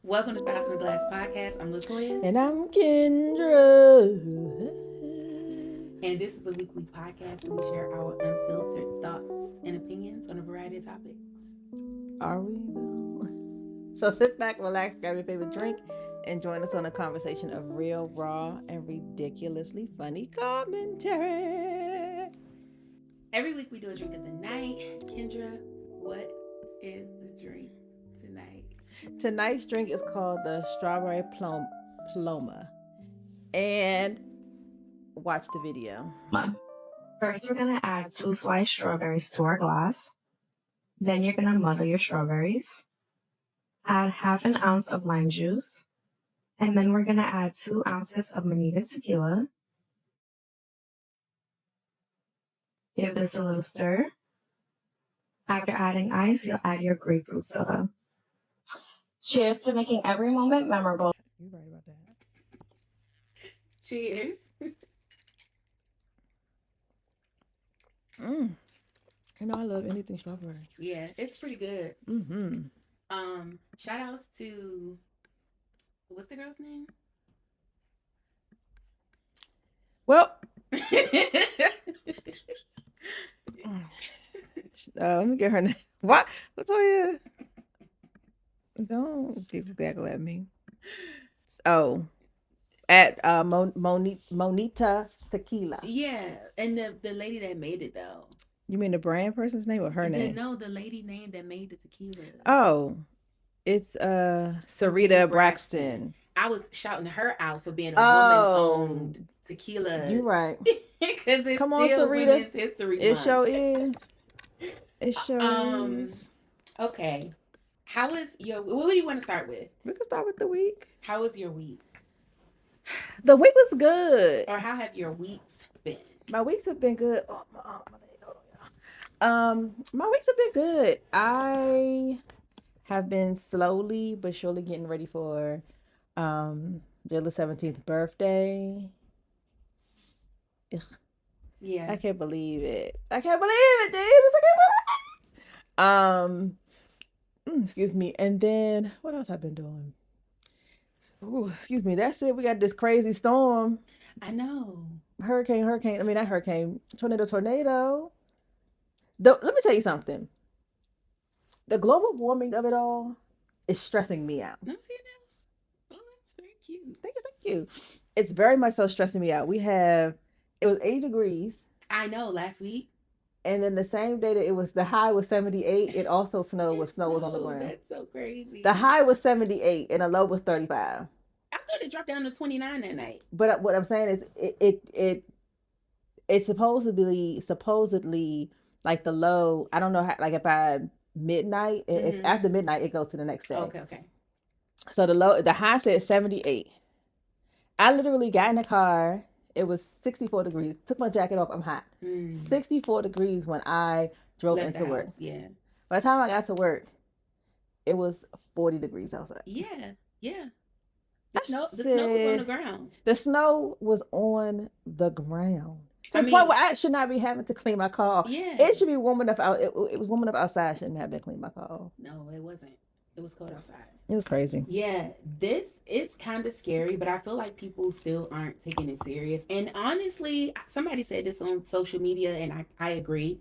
Welcome to Thousand and Glass Podcast. I'm LaToya. And I'm Kendra. And this is a weekly podcast where we share our unfiltered thoughts and opinions on a variety of topics. Are we though? So sit back, relax, grab your favorite drink, and join us on a conversation of real, raw, and ridiculously funny commentary. Every week we do a drink of the night. Kendra, what is the drink tonight? Tonight's drink is called the Strawberry Paloma. And watch the video. First, we're going to add 2 sliced strawberries to our glass. Then you're going to muddle your strawberries. Add half an ounce of lime juice. And then we're going to add 2 ounces of Monita tequila. Give this a little stir. After adding ice, you'll add your grapefruit soda. Cheers to making every moment memorable. You're right about that. Cheers. You know I love anything strawberry. Yeah, it's pretty good. Mm-hmm. Shout outs to what's the girl's name? Well, let me get her name. What? LaToya, don't giggle at me. Oh, at Monita Tequila. Yeah, and the lady that made it though. You mean the brand person's name or her name? No, the lady name that made the tequila. Oh, it's Sarita Braxton. I was shouting her out for being a woman-owned tequila. You right. Because it's Come on, still Sarita. Women's History Month. It sure is. It sure is. Okay. How was your? What do you want to start with? We can start with the week. How was your week? The week was good. Or how have your weeks been? My weeks have been good. Oh, my leg. Hold on, y'all. My weeks have been good. I have been slowly but surely getting ready for Jayla's 17th birthday. Ugh. Yeah. I can't believe it. I can't believe it, Jesus. I can't believe it. Excuse me. And then what else I've been doing? Ooh, excuse me. That's it. We got this crazy storm. I know. Hurricane. I mean, not hurricane. Tornado. Let me tell you something. The global warming of it all is stressing me out. Let me see your nails. Oh, that's very cute. Thank you. It's very much so stressing me out. It was 80 degrees. I know, last week. And then the same day that the high was 78, it also snowed with snow was on the ground. That's so crazy. The high was 78 and the low was 35. I thought it dropped down to 29 that night. But what I'm saying is it's supposedly like the low, I don't know how, like if by midnight, if after midnight it goes to the next day. Okay. So the high said 78. I literally got in the car. It was 64 degrees. Took my jacket off. I'm hot. 64 degrees when I drove into work. Yeah. By the time I got to work, it was 40 degrees outside. Yeah. The snow was on the ground. The snow was on the ground. To the point where I should not be having to clean my car off. Yeah. It should be warm enough out. It was warm enough outside. I shouldn't have been cleaning my car off. No, it wasn't. It was cold outside. It was crazy. Yeah, this is kind of scary, but I feel like people still aren't taking it serious. And honestly, somebody said this on social media, and I agree.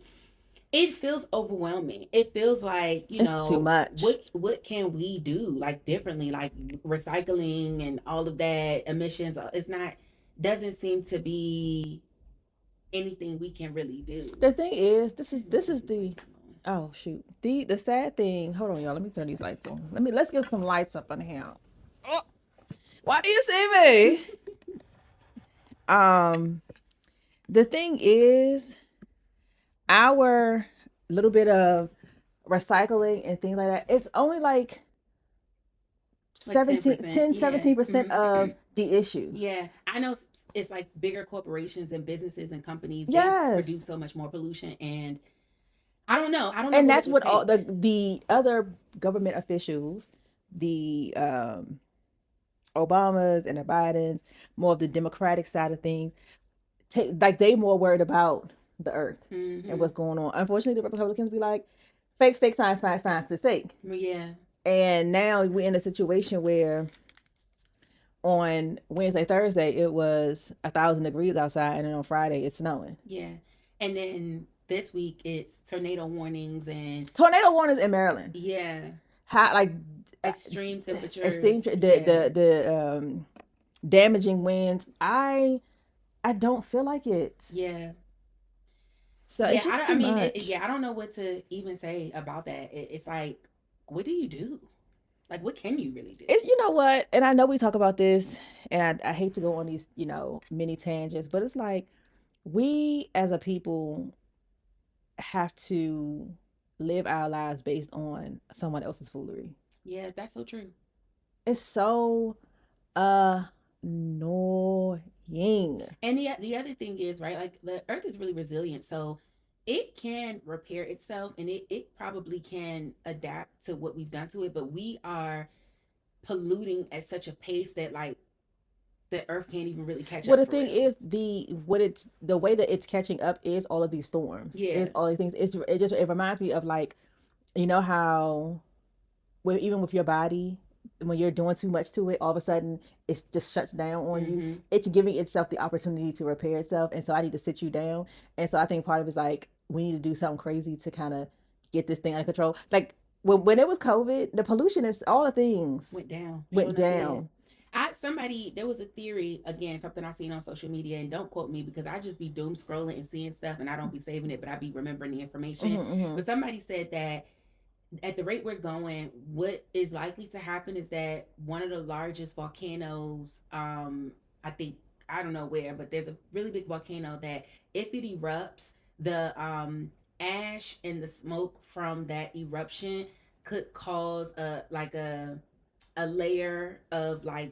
It feels overwhelming. It feels like, it's too much. What can we do like differently, like recycling and all of that, emissions? Doesn't seem to be anything we can really do. The thing is, this is the oh shoot. The sad thing, hold on y'all, let me turn these lights on. Let's get some lights up in here. Oh, why do you see me? The thing is, our little bit of recycling and things like that, it's only like 17% of the issue. Yeah, I know it's like bigger corporations and businesses and companies that produce so much more pollution, and I don't know. And that's what all the other government officials, the Obamas and the Bidens, more of the Democratic side of things, they more worried about the earth and what's going on. Unfortunately, the Republicans be like, fake science, it's fake. Yeah. And now we're in a situation where on Wednesday, Thursday, it was 1,000 degrees outside, and then on Friday, it's snowing. Yeah. And then this week it's tornado warnings and Tornado warnings in Maryland. yeah, Hot, like extreme temperatures. extreme, the damaging winds. I don't feel like it. Yeah. So Yeah, it's just too much. I don't know what to even say about that. It's like, what do you do? Like, what can you really do? It's, you know what, and I know we talk about this, and I hate to go on these, mini tangents, but it's like we as a people have to live our lives based on someone else's foolery. Yeah, that's so true. It's so annoying. And the other thing is, right, like the earth is really resilient. So it can repair itself and it probably can adapt to what we've done to it. But we are polluting at such a pace that like the earth can't even really catch Well, up. the thing is, the way that it's catching up is all of these storms. Yeah. It's all these things. It reminds me of, like, you know how even with your body, when you're doing too much to it, all of a sudden it just shuts down on you. It's giving itself the opportunity to repair itself, and so I need to sit you down. And so I think part of it's like we need to do something crazy to kind of get this thing under control. Like when it was COVID, the pollution is all the things went down. Went down. There was a theory, again, something I seen on social media, and don't quote me because I just be doom scrolling and seeing stuff and I don't be saving it, but I be remembering the information. But somebody said that at the rate we're going, what is likely to happen is that one of the largest volcanoes, I think, I don't know where, but there's a really big volcano that if it erupts, the ash and the smoke from that eruption could cause a layer of like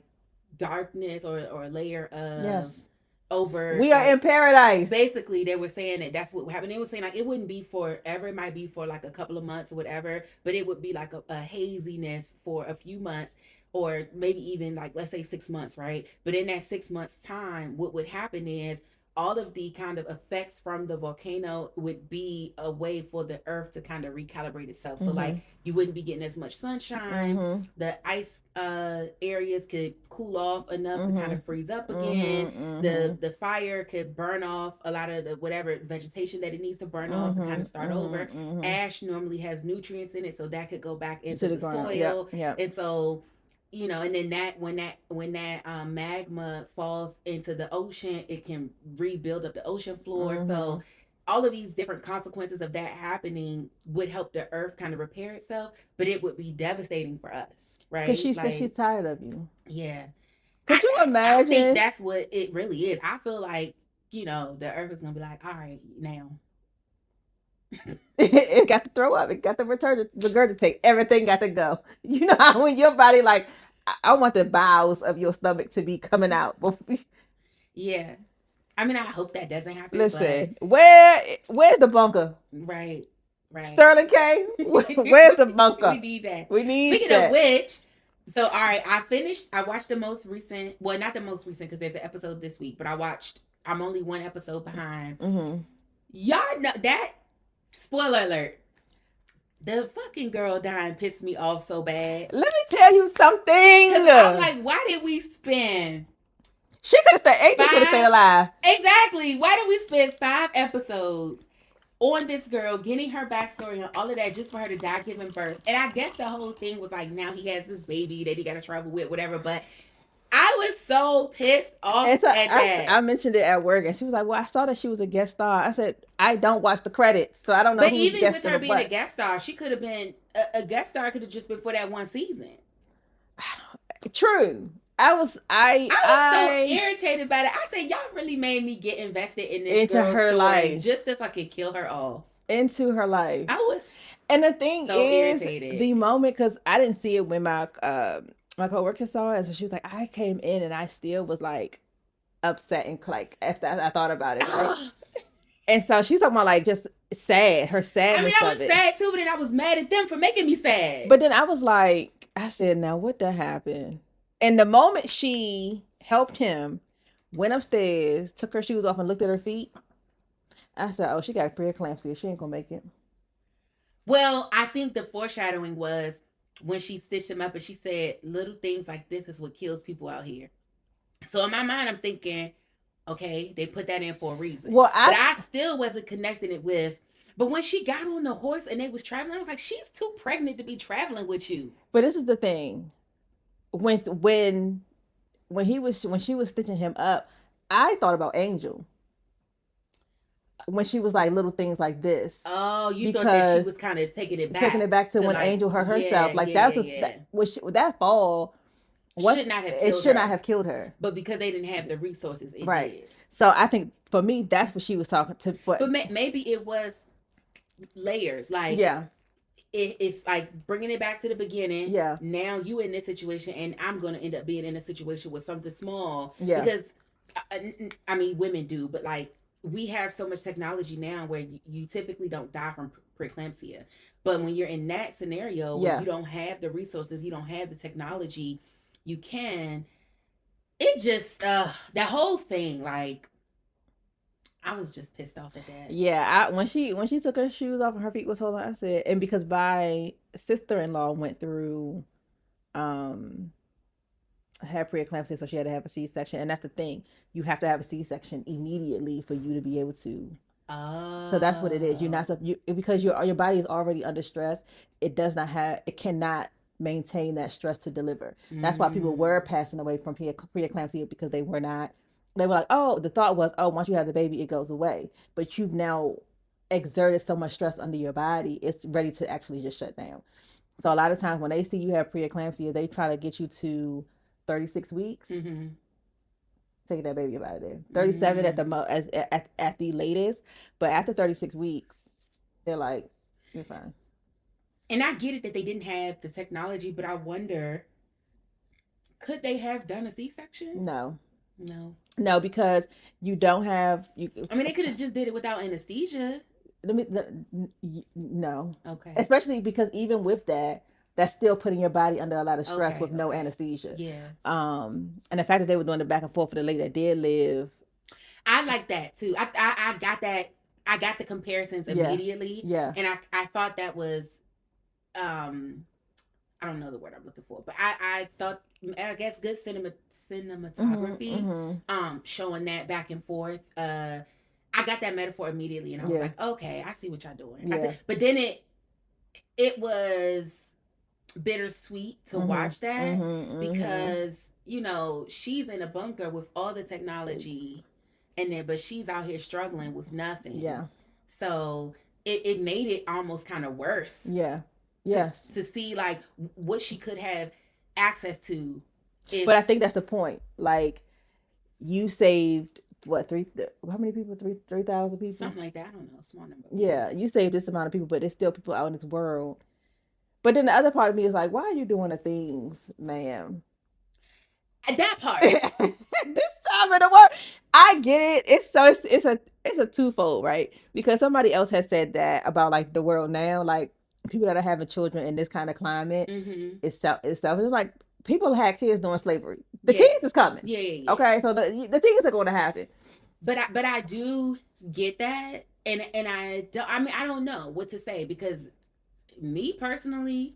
darkness or a layer of yes. Over we are in paradise. Basically, they were saying that that's what happened. They were saying like it wouldn't be forever. It might be for like a couple of months or whatever, but it would be like a haziness for a few months or maybe even like, let's say 6 months, right? But in that 6 months time, what would happen is all of the kind of effects from the volcano would be a way for the earth to kind of recalibrate itself. So like you wouldn't be getting as much sunshine. The ice areas could cool off enough to kind of freeze up again. The fire could burn off a lot of the whatever vegetation that it needs to burn off to kind of start over. Ash normally has nutrients in it, so that could go back into the soil. Yep. And so and then when that magma falls into the ocean, it can rebuild up the ocean floor. So all of these different consequences of that happening would help the earth kind of repair itself, but it would be devastating for us, right? Because she said she's tired of you. Yeah. Could you imagine? I think that's what it really is. I feel like, the earth is going to be like, all right, now. It got to throw up. It got to regurgitate. Everything got to go. You know how when your body like, I want the bowels of your stomach to be coming out. Yeah. I mean, I hope that doesn't happen. Listen, where's the bunker? Right. Sterling K, where's the bunker? We need that. Speaking of which, so all right, I watched the most recent, well, not the most recent because there's an episode this week, but I'm only one episode behind. Y'all know that, spoiler alert, the fucking girl dying pissed me off so bad. Let me tell you something. I'm like, why did we spend? She could have stayed alive. Exactly. Why did we spend 5 episodes on this girl, getting her backstory and all of that just for her to die giving birth? And I guess the whole thing was like, now he has this baby that he got to travel with, whatever. But I was so pissed off at that. I mentioned it at work, and she was like, well, I saw that she was a guest star. I said, I don't watch the credits, so I don't know. But even with her being a guest star, she could have been, a guest star could have just been for that one season. True. I was so irritated by that. I said, y'all really made me get invested in this into her story life just to fucking kill her off. Into her life. I was and the thing so is, irritated. The moment, because I didn't see it when my coworker saw it, so she was like, I came in and I still was like upset and like after I thought about it. Right? And so she's talking about like just sad, her sadness. I was sad too, but then I was mad at them for making me sad. But then I was like, I said, now what the happened? And the moment she helped him, went upstairs, took her shoes off and looked at her feet, I said, oh, she got preeclampsia. She ain't gonna make it. Well, I think the foreshadowing was when she stitched him up, and she said, little things like this is what kills people out here. So in my mind, I'm thinking, okay, they put that in for a reason. Well, but I still wasn't connecting it with. But when she got on the horse and they was traveling, I was like, she's too pregnant to be traveling with you. But this is the thing. When she was stitching him up, I thought about Angel. When she was like little things like this. Oh, you thought that she was kind of taking it back to when like, Angel hurt herself. Like that fall. Should not have killed her. But because they didn't have the resources, it right. did. So I think for me, that's what she was talking to. But maybe it was layers. Like it's like bringing it back to the beginning. Yeah. Now you in this situation, and I'm going to end up being in a situation with something small. Yeah. Because I mean, women do, but like we have so much technology now where you typically don't die from preeclampsia. But when you're in that scenario, where you don't have the resources, you don't have the technology, you can. It just that whole thing, like I was just pissed off at that. Yeah, when she took her shoes off and her feet was holding, I said, and because my sister-in-law went through had preeclampsia, so she had to have a C-section, and that's the thing, you have to have a C-section immediately for you to be able to. So that's what it is. You're not because your body is already under stress. It cannot maintain that stress to deliver. That's why people were passing away from preeclampsia, because they were like, oh, the thought was, oh, once you have the baby, it goes away. But you've now exerted so much stress under your body, it's ready to actually just shut down. So a lot of times when they see you have preeclampsia, they try to get you to 36 weeks. Mm-hmm. Taking that baby out of there. 37 at the at the latest. But after 36 weeks, they're like, you're fine. And I get it that they didn't have the technology, but I wonder, could they have done a C-section? No, because you don't have. I mean, they could have just did it without anesthesia. No. Okay. Especially because even with that, that's still putting your body under a lot of stress with no anesthesia. Yeah. And the fact that they were doing the back and forth for the lady that did live. I like that too. I got that. I got the comparisons immediately. Yeah. And I thought that was, I don't know the word I'm looking for, but I thought, I guess, good cinematography, showing that back and forth. I got that metaphor immediately, and I was like, okay, I see what y'all doing. Yeah. But then it was bittersweet to watch that, because you know she's in a bunker with all the technology, but she's out here struggling with nothing. Yeah. So it made it almost kind of worse. Yeah. Yes. To see like what she could have access to. But I think that's the point. Like, you saved what, how many people? 3,000 people? Something like that. I don't know. A small number. Yeah. You saved this amount of people, but there's still people out in this world. But then the other part of me is like, why are you doing the things, ma'am? At that part. This time in the world. I get it. It's a twofold, right? Because somebody else has said that about like the world now, like people that are having children in this kind of climate, it's like people had kids during slavery. The kids is coming. Yeah. Okay, so the things are going to happen. But I do get that, and I don't know what to say, because me personally,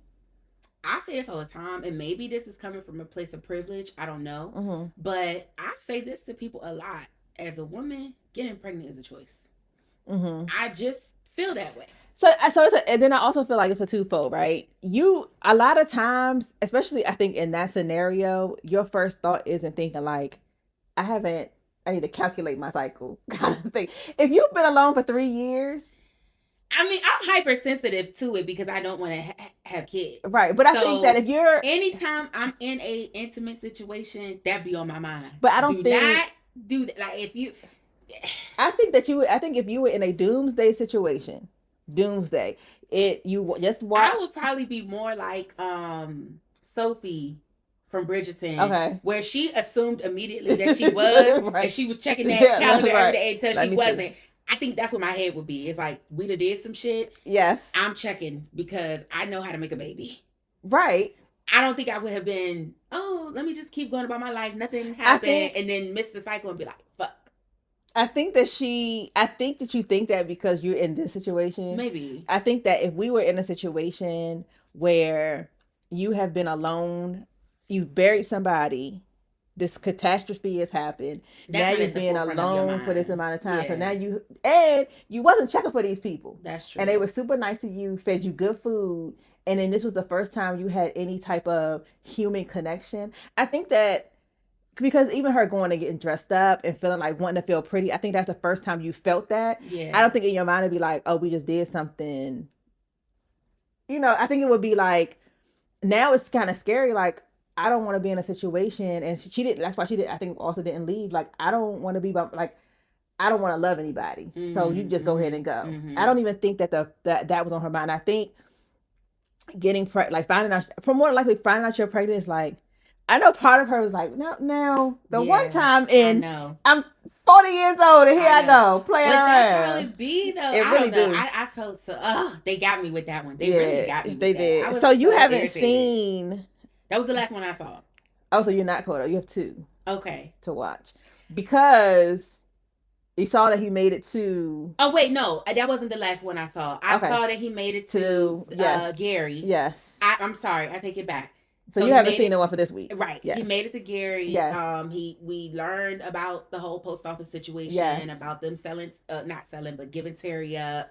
I say this all the time, and maybe this is coming from a place of privilege. I don't know, but I say this to people a lot. As a woman, getting pregnant is a choice. I just feel that way. So and then I also feel like it's a twofold, right? A lot of times, especially I think in that scenario, your first thought isn't thinking like, I need to calculate my cycle kind of thing. If you've been alone for 3 years. I mean, I'm hypersensitive to it because I don't want to have kids. Right. But I think that if you're. Anytime I'm in a intimate situation, that be on my mind. But I don't think. Not do that. Like if you. I think if you were in a doomsday situation, you just watch. I would probably be more like Sophie from Bridgerton. Okay. Where she assumed immediately that she was, right. And she was checking that calendar every day until she wasn't. See. I think that's what my head would be. It's like, we did some shit. Yes. I'm checking because I know how to make a baby. Right. I don't think I would have been, oh, let me just keep going about my life. Nothing happened. And then miss the cycle and be like, fuck. I think that you think that because you're in this situation. Maybe. I think that if we were in a situation where you have been alone, you've buried somebody, this catastrophe has happened. That's now not you've at the been forefront of your alone for this mind. amount of time. So Yeah. now you wasn't checking for these people. That's true. And they were super nice to you, fed you good food. And then this was the first time you had any type of human connection. I think that because even her going and getting dressed up and feeling like wanting to feel pretty, I think that's the first time you felt that. Yeah. I don't think in your mind it'd be like, oh, we just did something. You know, I think it would be like, now it's kind of scary. Like, I don't want to be in a situation, and she didn't. That's why she did. I think also didn't leave. Like, I don't want to be like, I don't want to love anybody. So you just go ahead and go. I don't even think that that was on her mind. I think getting like finding out, for more likely finding out you're pregnant is like, I know part of her was like, no, now the one time in, I'm 40 years old and here I go playing around. That's how it be though. It really do. I felt so. They got me with that one. They really got me. They did. So you haven't seen. That was the last one I saw. Oh, so you're not caught up. You have 2. Okay. To watch because you saw that he made it to. Oh wait, no, that wasn't the last one I saw. I saw that he made it to Gary. Yes. I'm sorry. I take it back. So you haven't seen the one for this week, right? Yes. He made it to Gary. Yes. We learned about the whole post office situation, about them not selling, but giving Terry up.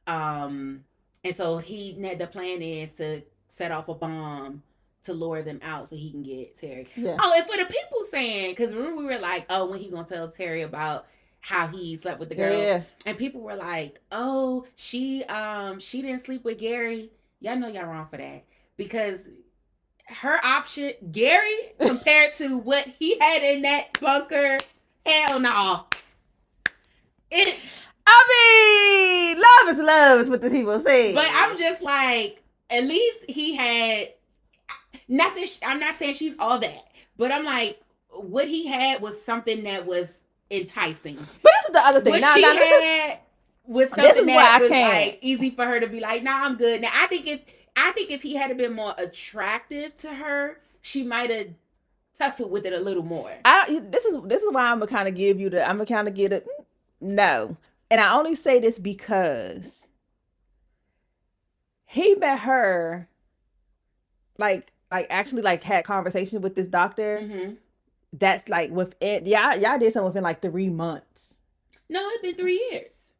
And so the plan is to set off a bomb to lure them out so he can get Terry. Yeah. Oh, and for the people saying, because remember we were like, oh, when he gonna tell Terry about how he slept with the girl? Yeah. And people were like, oh, she didn't sleep with Gary. Y'all know y'all wrong for that, because her option, Gary, compared to what he had in that bunker, hell no. I mean, love is love is what the people say. But I'm just like, at least he had nothing. I'm not saying she's all that, but I'm like, what he had was something that was enticing. But this is the other thing. What she had was something that was like easy for her to be like, nah, I'm good. Now I think if he had been more attractive to her, she might have tussled with it a little more. This is why I'm gonna kind of give it no. And I only say this because he met her actually had conversations with this doctor. Mm-hmm. That's like within y'all did something within like 3 months. No, it's been 3 years.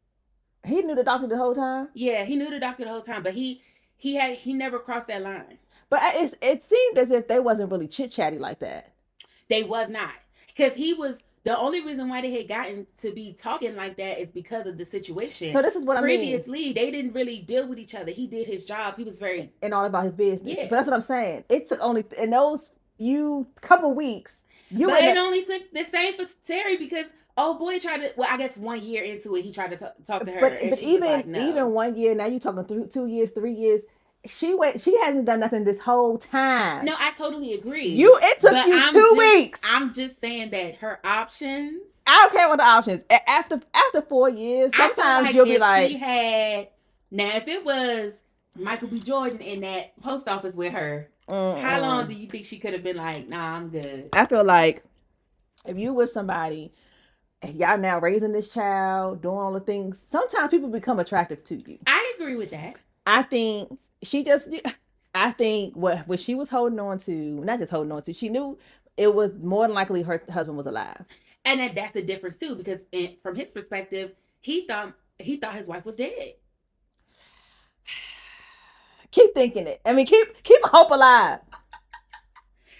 He knew the doctor the whole time? Yeah, he knew the doctor the whole time, but he never crossed that line. But it seemed as if they wasn't really chit-chatty like that. They was not. Because the only reason why they had gotten to be talking like that is because of the situation. So this is what previously, they didn't really deal with each other. He did his job. He was very... And all about his business. Yeah. But that's what I'm saying. It took only... In those couple weeks... it only took the same for Terry because... Oh boy, tried to. Well, I guess 1 year into it, he tried to talk to her. But even 1 year now, you talking 2 years, 3 years. She hasn't done nothing this whole time. No, I totally agree. It took you 2 weeks. I'm just saying that her options. I don't care what the options. After 4 years, sometimes you'll be like, if it was Michael B. Jordan in that post office with her, how long do you think she could have been like, nah, I'm good? I feel like if you with somebody. Y'all now raising this child, doing all the things. Sometimes people become attractive to you. I agree with that. I think what she was holding on to, not just holding on to, she knew it was more than likely her husband was alive. And that's the difference too, because from his perspective, he thought his wife was dead. Keep thinking it. I mean, keep hope alive.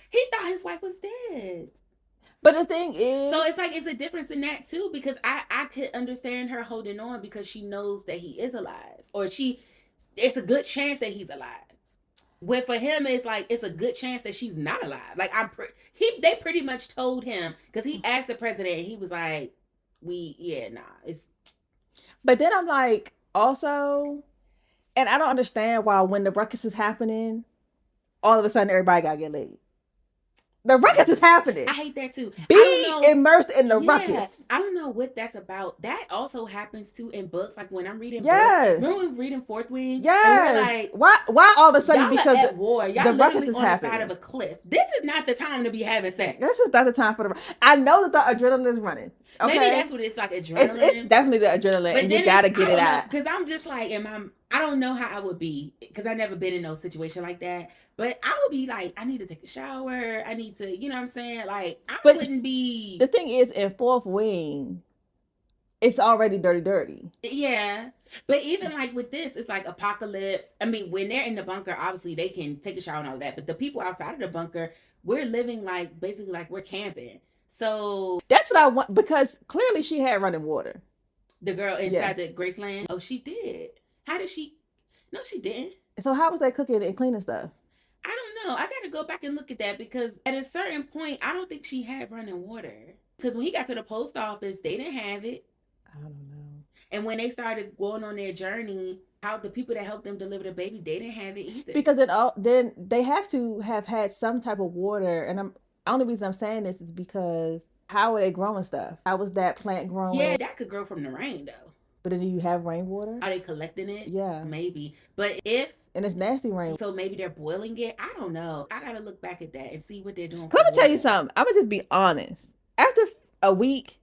He thought his wife was dead. But the thing is... So it's like, it's a difference in that too, because I could understand her holding on because she knows that he is alive. Or it's a good chance that he's alive. When for him, it's like, it's a good chance that she's not alive. Like, they pretty much told him, because he asked the president, and he was like, it's... But then I'm like, also, and I don't understand why when the ruckus is happening, all of a sudden everybody gotta get laid. The ruckus is happening. I hate that too. Be immersed in the ruckus. I don't know what that's about. That also happens too in books. Like when I'm reading books. Remember when we reading Fourth Wing? Yes. And we're like, why all of a sudden because at war. Y'all the ruckus is on happening. The side of a cliff. This is not the time to be having sex. This is not the time for the. I know that the adrenaline is running. Okay? Maybe that's what it's like, adrenaline. It's definitely the adrenaline, and you gotta get it out. Because I'm just like, I don't know how I would be because I've never been in no situation like that. But I would be like, I need to take a shower. I need to, you know what I'm saying? Like, I But wouldn't be. the thing is, in Fourth Wing, it's already dirty. Yeah. But even like with this, it's like apocalypse. I mean, when they're in the bunker, obviously they can take a shower and all that. But the people outside of the bunker, we're living like basically like we're camping. So That's what I want, because clearly she had running water. the girl inside the Graceland, oh, she did. How did she? No, she didn't. So how was they cooking and cleaning stuff? I don't know. I got to go back and look at that because at a certain point, I don't think she had running water. Because when he got to the post office, they didn't have it. I don't know. And when they started going on their journey, how the people that helped them deliver the baby, they didn't have it either. Because then they have to have had some type of water. And the only reason I'm saying this is because how are they growing stuff? How was that plant growing? Yeah, that could grow from the rain though. But then do you have rainwater? Are they collecting it? Yeah. Maybe. But if... And it's nasty rain. So maybe they're boiling it? I don't know. I got to look back at that and see what they're doing. Let me tell you something. I'm going to just be honest. After a week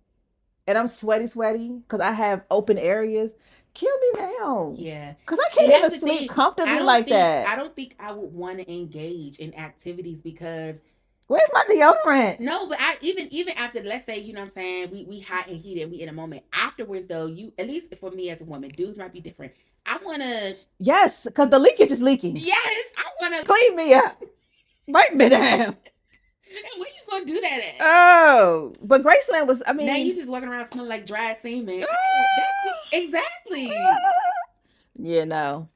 and I'm sweaty because I have open areas, kill me now. Yeah. Because I can't even sleep comfortably like that. I don't think I would want to engage in activities because... Where's my deodorant? No, but even after, let's say, you know what I'm saying, we hot and heated, we in a moment. Afterwards, though, you, at least for me as a woman, dudes might be different. I want to... Yes, because the leakage is leaking. Yes, I want to... Clean me up. Wipe me down. And where you going to do that at? Oh, but Graceland was, I mean... Now you just walking around smelling like dry semen. That's exactly. Yeah, no.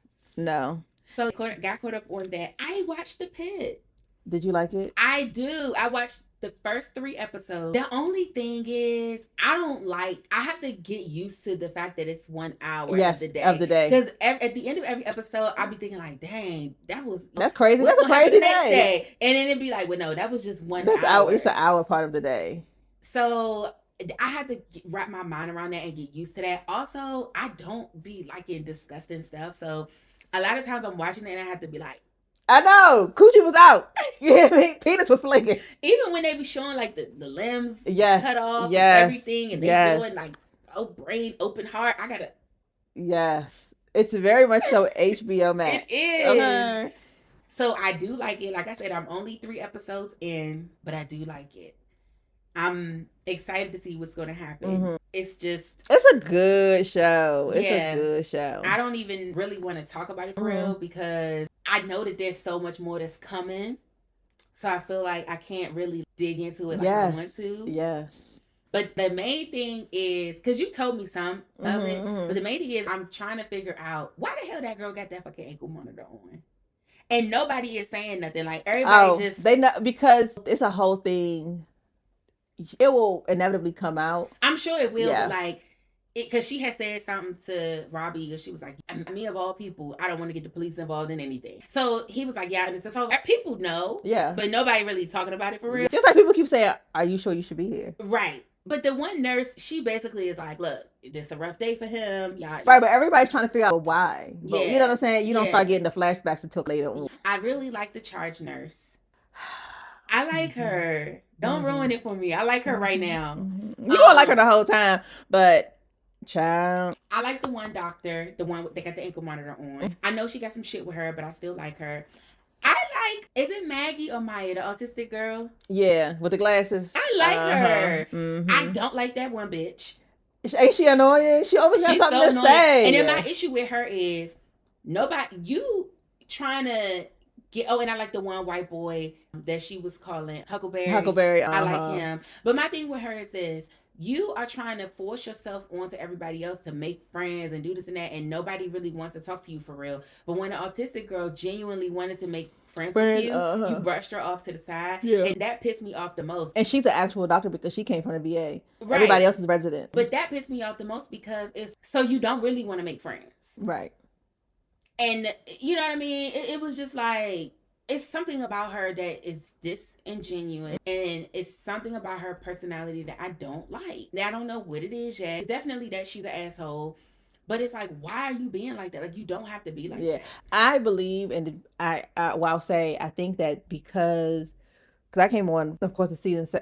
So got caught up on that. I watched The Pitt. Did you like it? I do. I watched the first 3 episodes. The only thing is, I have to get used to the fact that it's 1 hour of the day. Because at the end of every episode, I'll be thinking like, dang, that's crazy. That's a crazy day. And then it'd be like, well, no, that was just 1 hour. It's an hour part of the day. So I had to wrap my mind around that and get used to that. Also, I don't be liking disgusting stuff. So a lot of times I'm watching it and I have to be like, I know. Coochie was out. Yeah, penis was flaking. Even when they be showing like the limbs cut off and everything, and they doing like brain, open heart. I gotta. Yes, it's very much so HBO Max. It is. So I do like it. Like I said, I'm only 3 episodes in, but I do like it. I'm excited to see what's going to happen. Mm-hmm. It's a good show. It's a good show. I don't even really want to talk about it for real because I know that there's so much more that's coming. So I feel like I can't really dig into it like I want to. Yes. But the main thing is, because you told me some of it, but the main thing is I'm trying to figure out why the hell that girl got that fucking ankle monitor on. And nobody is saying nothing. Like everybody they know, because it's a whole thing. It will inevitably come out. I'm sure it will, but like, because she had said something to Robbie, and she was like, me of all people, I don't want to get the police involved in anything. So he was like, yeah, and so people know, but nobody really talking about it for real. Just like people keep saying, are you sure you should be here? Right. But the one nurse, she basically is like, look, this is a rough day for him. Right, but everybody's trying to figure out why. But you know what I'm saying? You don't start getting the flashbacks until later on. I really like the charge nurse. I like her. Don't ruin it for me. I like her right now. You gonna like her the whole time, but child. I like the one doctor, the one that got the ankle monitor on. I know she got some shit with her, but I still like her. Is it Maggie or Maya, the autistic girl? Yeah, with the glasses. I like her. Mm-hmm. I don't like that one bitch. Ain't she annoying? She always got something to say. And then my issue with her is you trying to and I like the one white boy that she was calling Huckleberry. I like him. But my thing with her is this. You are trying to force yourself onto everybody else to make friends and do this and that, and nobody really wants to talk to you for real. But when an autistic girl genuinely wanted to make friends with you, you brushed her off to the side. Yeah. And that pissed me off the most. And she's an actual doctor because she came from the VA. Right. Everybody else is resident. But that pissed me off the most because it's so you don't really want to make friends. Right. And you know what I mean? It was just like, it's something about her that is disingenuous, and it's something about her personality that I don't like. I don't know what it is yet. It's definitely that she's an asshole, but it's like, why are you being like that? Like, you don't have to be like that. I believe, and I think that because because I came on, of course, the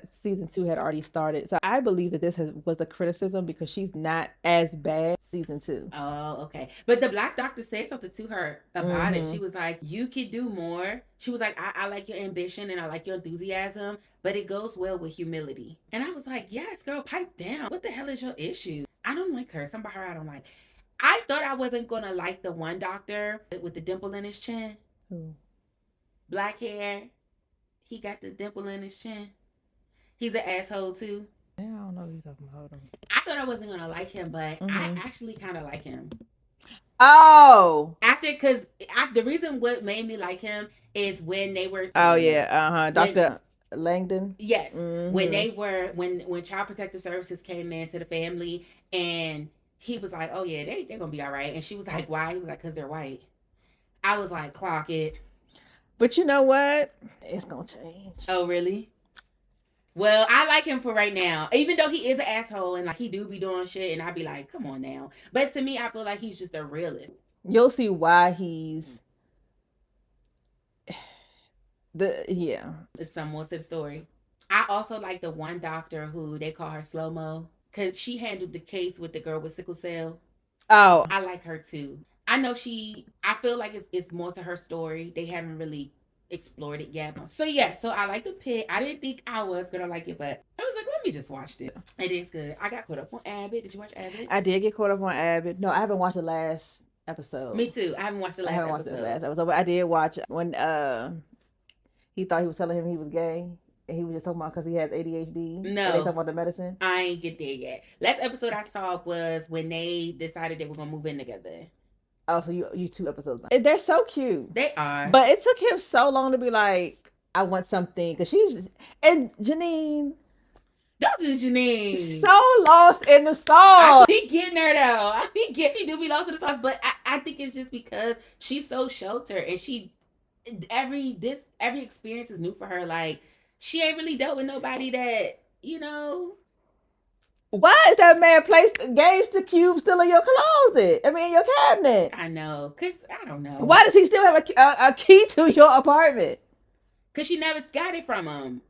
season 2 had already started. So I believe that this was the criticism because she's not as bad season 2. Oh, okay. But the black doctor said something to her about it. She was like, you could do more. She was like, I like your ambition and I like your enthusiasm, but it goes well with humility. And I was like, yes, girl, pipe down. What the hell is your issue? I don't like her. Some about her I don't like. I thought I wasn't going to like the one doctor with the dimple in his chin. Who? Black hair. He got the dimple in his chin. He's an asshole too. Yeah, I don't know who you're talking about. I thought I wasn't gonna like him, but I actually kind of like him. Oh, Because the reason what made me like him is when they were. Oh yeah, Dr. Langdon. Yes, when they were when Child Protective Services came in to the family and he was like, "Oh yeah, they're gonna be all right," and she was like, "Why?" He was like, "Cause they're white." I was like, "Clock it." But you know what? It's gonna change. Oh really? Well, I like him for right now, even though he is an asshole and like he do be doing shit, and I'd be like, "Come on now." But to me, I feel like he's just a realist. You'll see why he's There's some more to the story. I also like the one doctor who they call her Slow Mo because she handled the case with the girl with sickle cell. Oh, I like her too. I know I feel like it's more to her story. They haven't really explored it yet. So yeah, so I like the Pitt. I didn't think I was gonna like it, but I was like, let me just watch it. It is good. I got caught up on Abbott. Did you watch Abbott? I did get caught up on Abbott. No, I haven't watched the last episode. Me too. I haven't watched the last episode. But I did watch when he thought he was telling him he was gay. And he was just talking about because he has ADHD. No. And they talking about the medicine. I ain't get there yet. Last episode I saw was when they decided they were gonna move in together. Oh, so you 2 episodes. They're so cute. They are. But it took him so long to be like, I want something. Because and Janine. Don't do Janine. So lost in the sauce. I be getting her though. She do be lost in the sauce. But I think it's just because she's so sheltered and every experience is new for her. Like, she ain't really dealt with nobody that, Why is that man placed games to cube still in your closet? I mean, your cabinet. I know, cause I don't know. Why does he still have a key to your apartment? Cause she never got it from him,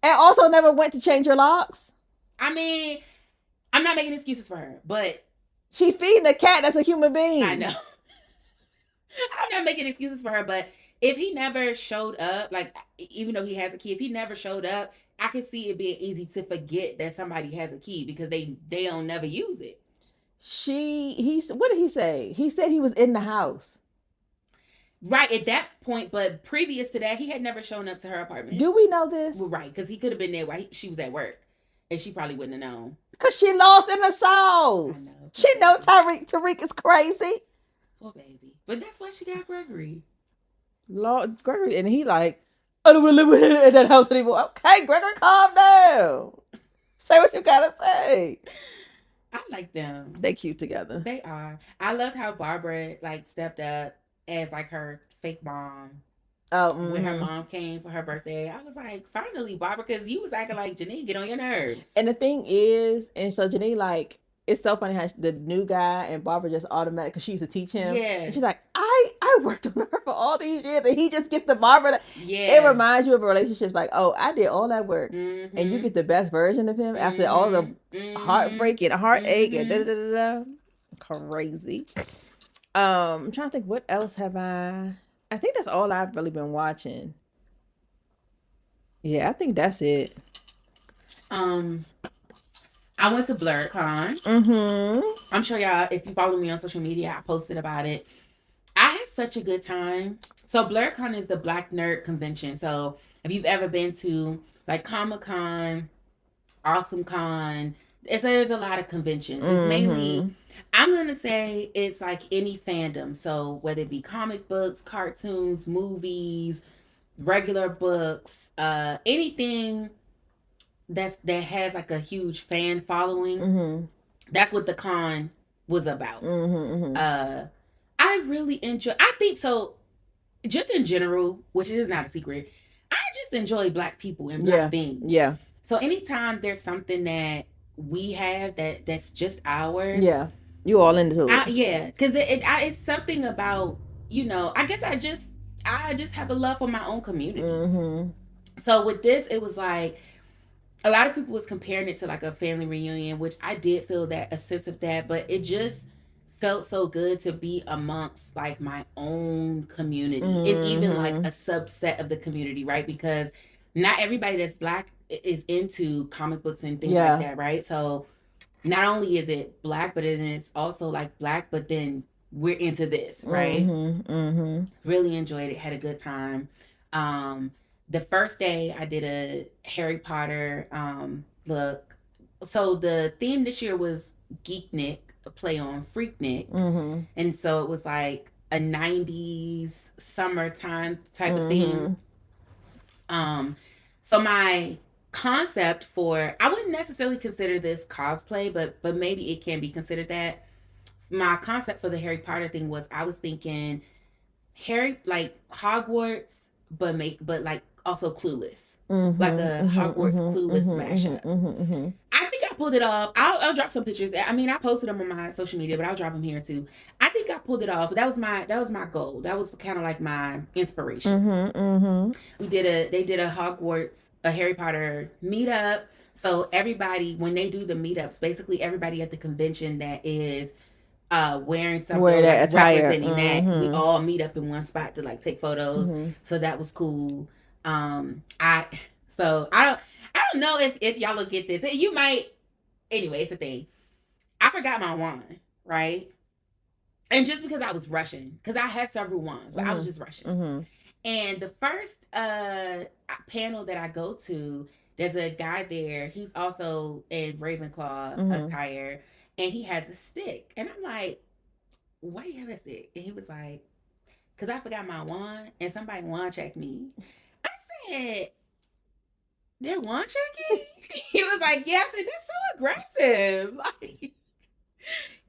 and also never went to change your locks. I mean, I'm not making excuses for her, but she feeding a cat that's a human being. I know. I'm not making excuses for her, but if he never showed up, like even though he has a key, if he never showed up, I can see it being easy to forget that somebody has a key because they don't never use it. What did he say? He said he was in the house. Right at that point, but previous to that, he had never shown up to her apartment. Do we know this? Well, right, because he could have been there while she was at work, and she probably wouldn't have known. Because she lost in the sauce. I know. She know Tariq is crazy. Poor baby. But that's why she got Gregory. Lord Gregory, and he like, I don't want to live in that house anymore. Okay, Gregory, calm down. Say what you gotta say. I like them. They cute together. They are. I loved how Barbara like stepped up as like her fake mom. Oh, when her mom came for her birthday, I was like, finally, Barbara, because you was acting like Janine, get on your nerves. And the thing is, and so Janine like, it's so funny how the new guy and Barbara just automatic because she used to teach him. Yeah. And she's like, I worked on her for all these years and he just gets the Barbara. Yeah. It reminds you of a relationship like, oh, I did all that work and you get the best version of him after all the heartbreak and heartache and da-da-da-da-da. Crazy. I'm trying to think, what else have I think that's all I've really been watching. Yeah, I think that's it. I went to BlurCon. I'm sure y'all, if you follow me on social media, I posted about it. I had such a good time. So BlurCon is the Black Nerd Convention. So if you've ever been to like Comic-Con, Awesome Con, there's a lot of conventions. It's mainly, I'm going to say it's like any fandom. So whether it be comic books, cartoons, movies, regular books, anything that has like a huge fan following. That's what the con was about. I really enjoy, I think so, just in general, which is not a secret, I just enjoy Black people and Black things. Yeah. So anytime there's something that we have that's just ours. Yeah. You all into it. Yeah. Because it's something about, I guess I just have a love for my own community. So with this, it was like a lot of people was comparing it to like a family reunion, which I did feel that a sense of that, but it just felt so good to be amongst like my own community and even like a subset of the community, right? Because not everybody that's black is into comic books and things like that, right? So not only is it black, but it is also like black, but then we're into this, right? Really enjoyed it, had a good time. Um, the first day I did a Harry Potter look. So the theme this year was GeekNik, a play on Freaknik. And so it was like a 90s summertime type of theme. So my concept for, I wouldn't necessarily consider this cosplay, but maybe it can be considered that. My concept for the Harry Potter thing was I was thinking Harry like Hogwarts, but like also Clueless, like a Hogwarts Clueless mashup. I think I pulled it off. I'll drop some pictures. I mean, I posted them on my social media, but I'll drop them here too. I think I pulled it off. But that was my goal. That was kind of like my inspiration. They did a Hogwarts, a Harry Potter meetup. So everybody, when they do the meetups, basically everybody at the convention that is wearing something Wear that like attire. representing that, we all meet up in one spot to like take photos. So that was cool. I don't know if y'all will get this. You might. Anyway, it's a thing. I forgot my wand, right? And just because I was rushing, because I had several wands, but I was just rushing. And the first panel that I go to, there's a guy there. He's also in Ravenclaw attire, and he has a stick. And I'm like, why do you have a stick? And he was like, because I forgot my wand, and somebody wand checked me. I said, they're wand checking? He was like, yeah. I said, that's so aggressive. Like,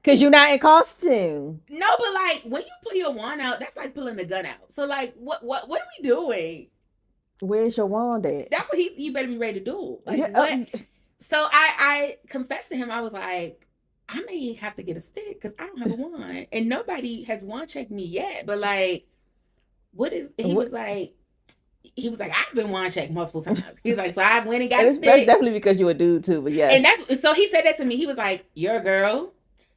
because you're not in costume. no, but like when you pull your wand out, that's like pulling the gun out. So like, what are we doing? Where's your wand at? That's what you better be ready to do. Like what? So I confessed to him. I was like, I may have to get a stick because I don't have a wand, and nobody has wand checked me yet. But like, what is? He was like, I've been wand checked multiple times. He's like, so I went and got a stick. That's definitely because you're a dude too. But yeah, and so he said that to me. He was like, you're a girl,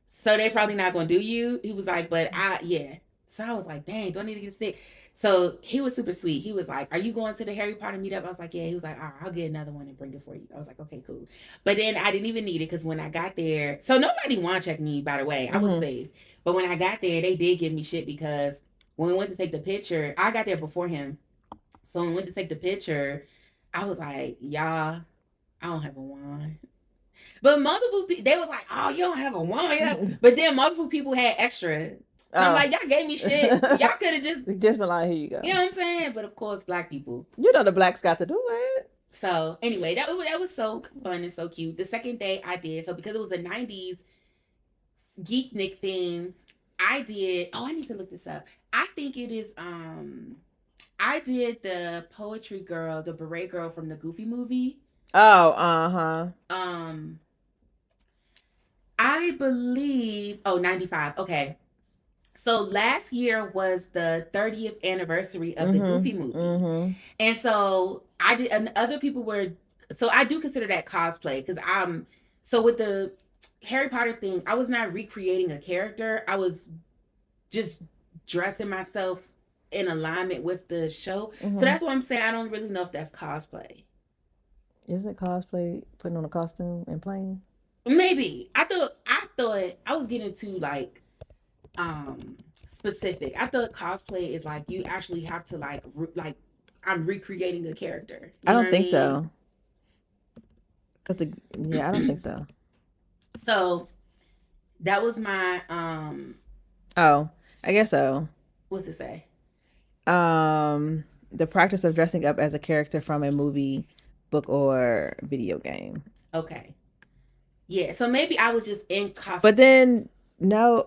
so they probably not gonna do you. He was like, but yeah. So I was like, dang, do I need to get a stick? So he was super sweet. He was like, are you going to the Harry Potter meetup? I was like, yeah. He was like, all right, I'll get another one and bring it for you. I was like, okay, cool. But then I didn't even need it because when I got there, so nobody wand checked me, by the way. I was safe. But when I got there, they did give me shit because when we went to take the picture, I got there before him. So when we went to take the picture, I was like, y'all, I don't have a wand. But multiple people, they was like, oh, you don't have a wand. But then multiple people had extra. So I'm like, y'all gave me shit. Y'all could have just been like, here you go. You know what I'm saying? But of course, black people. You know the blacks got to do it. So anyway, that was so fun and so cute. The second day I did, so because it was a 90s GeekNik theme, I did, I need to look this up. I think it is, I did the poetry girl, the beret girl from the Goofy movie. Oh, I believe, 95. Okay. So last year was the 30th anniversary of the Goofy movie. And so I did, and other people were, so I do consider that cosplay because so with the Harry Potter thing, I was not recreating a character. I was just dressing myself in alignment with the show. So that's what I'm saying. I don't really know if that's cosplay. Isn't cosplay putting on a costume and playing? Maybe. I thought I was getting too like specific. I thought cosplay is like you actually have to like I'm recreating a character. I don't think so. I don't think so. So that was my oh, I guess so. What's it say? The practice of dressing up as a character from a movie, book, or video game. Okay. Yeah, so maybe I was just in costume. But then no,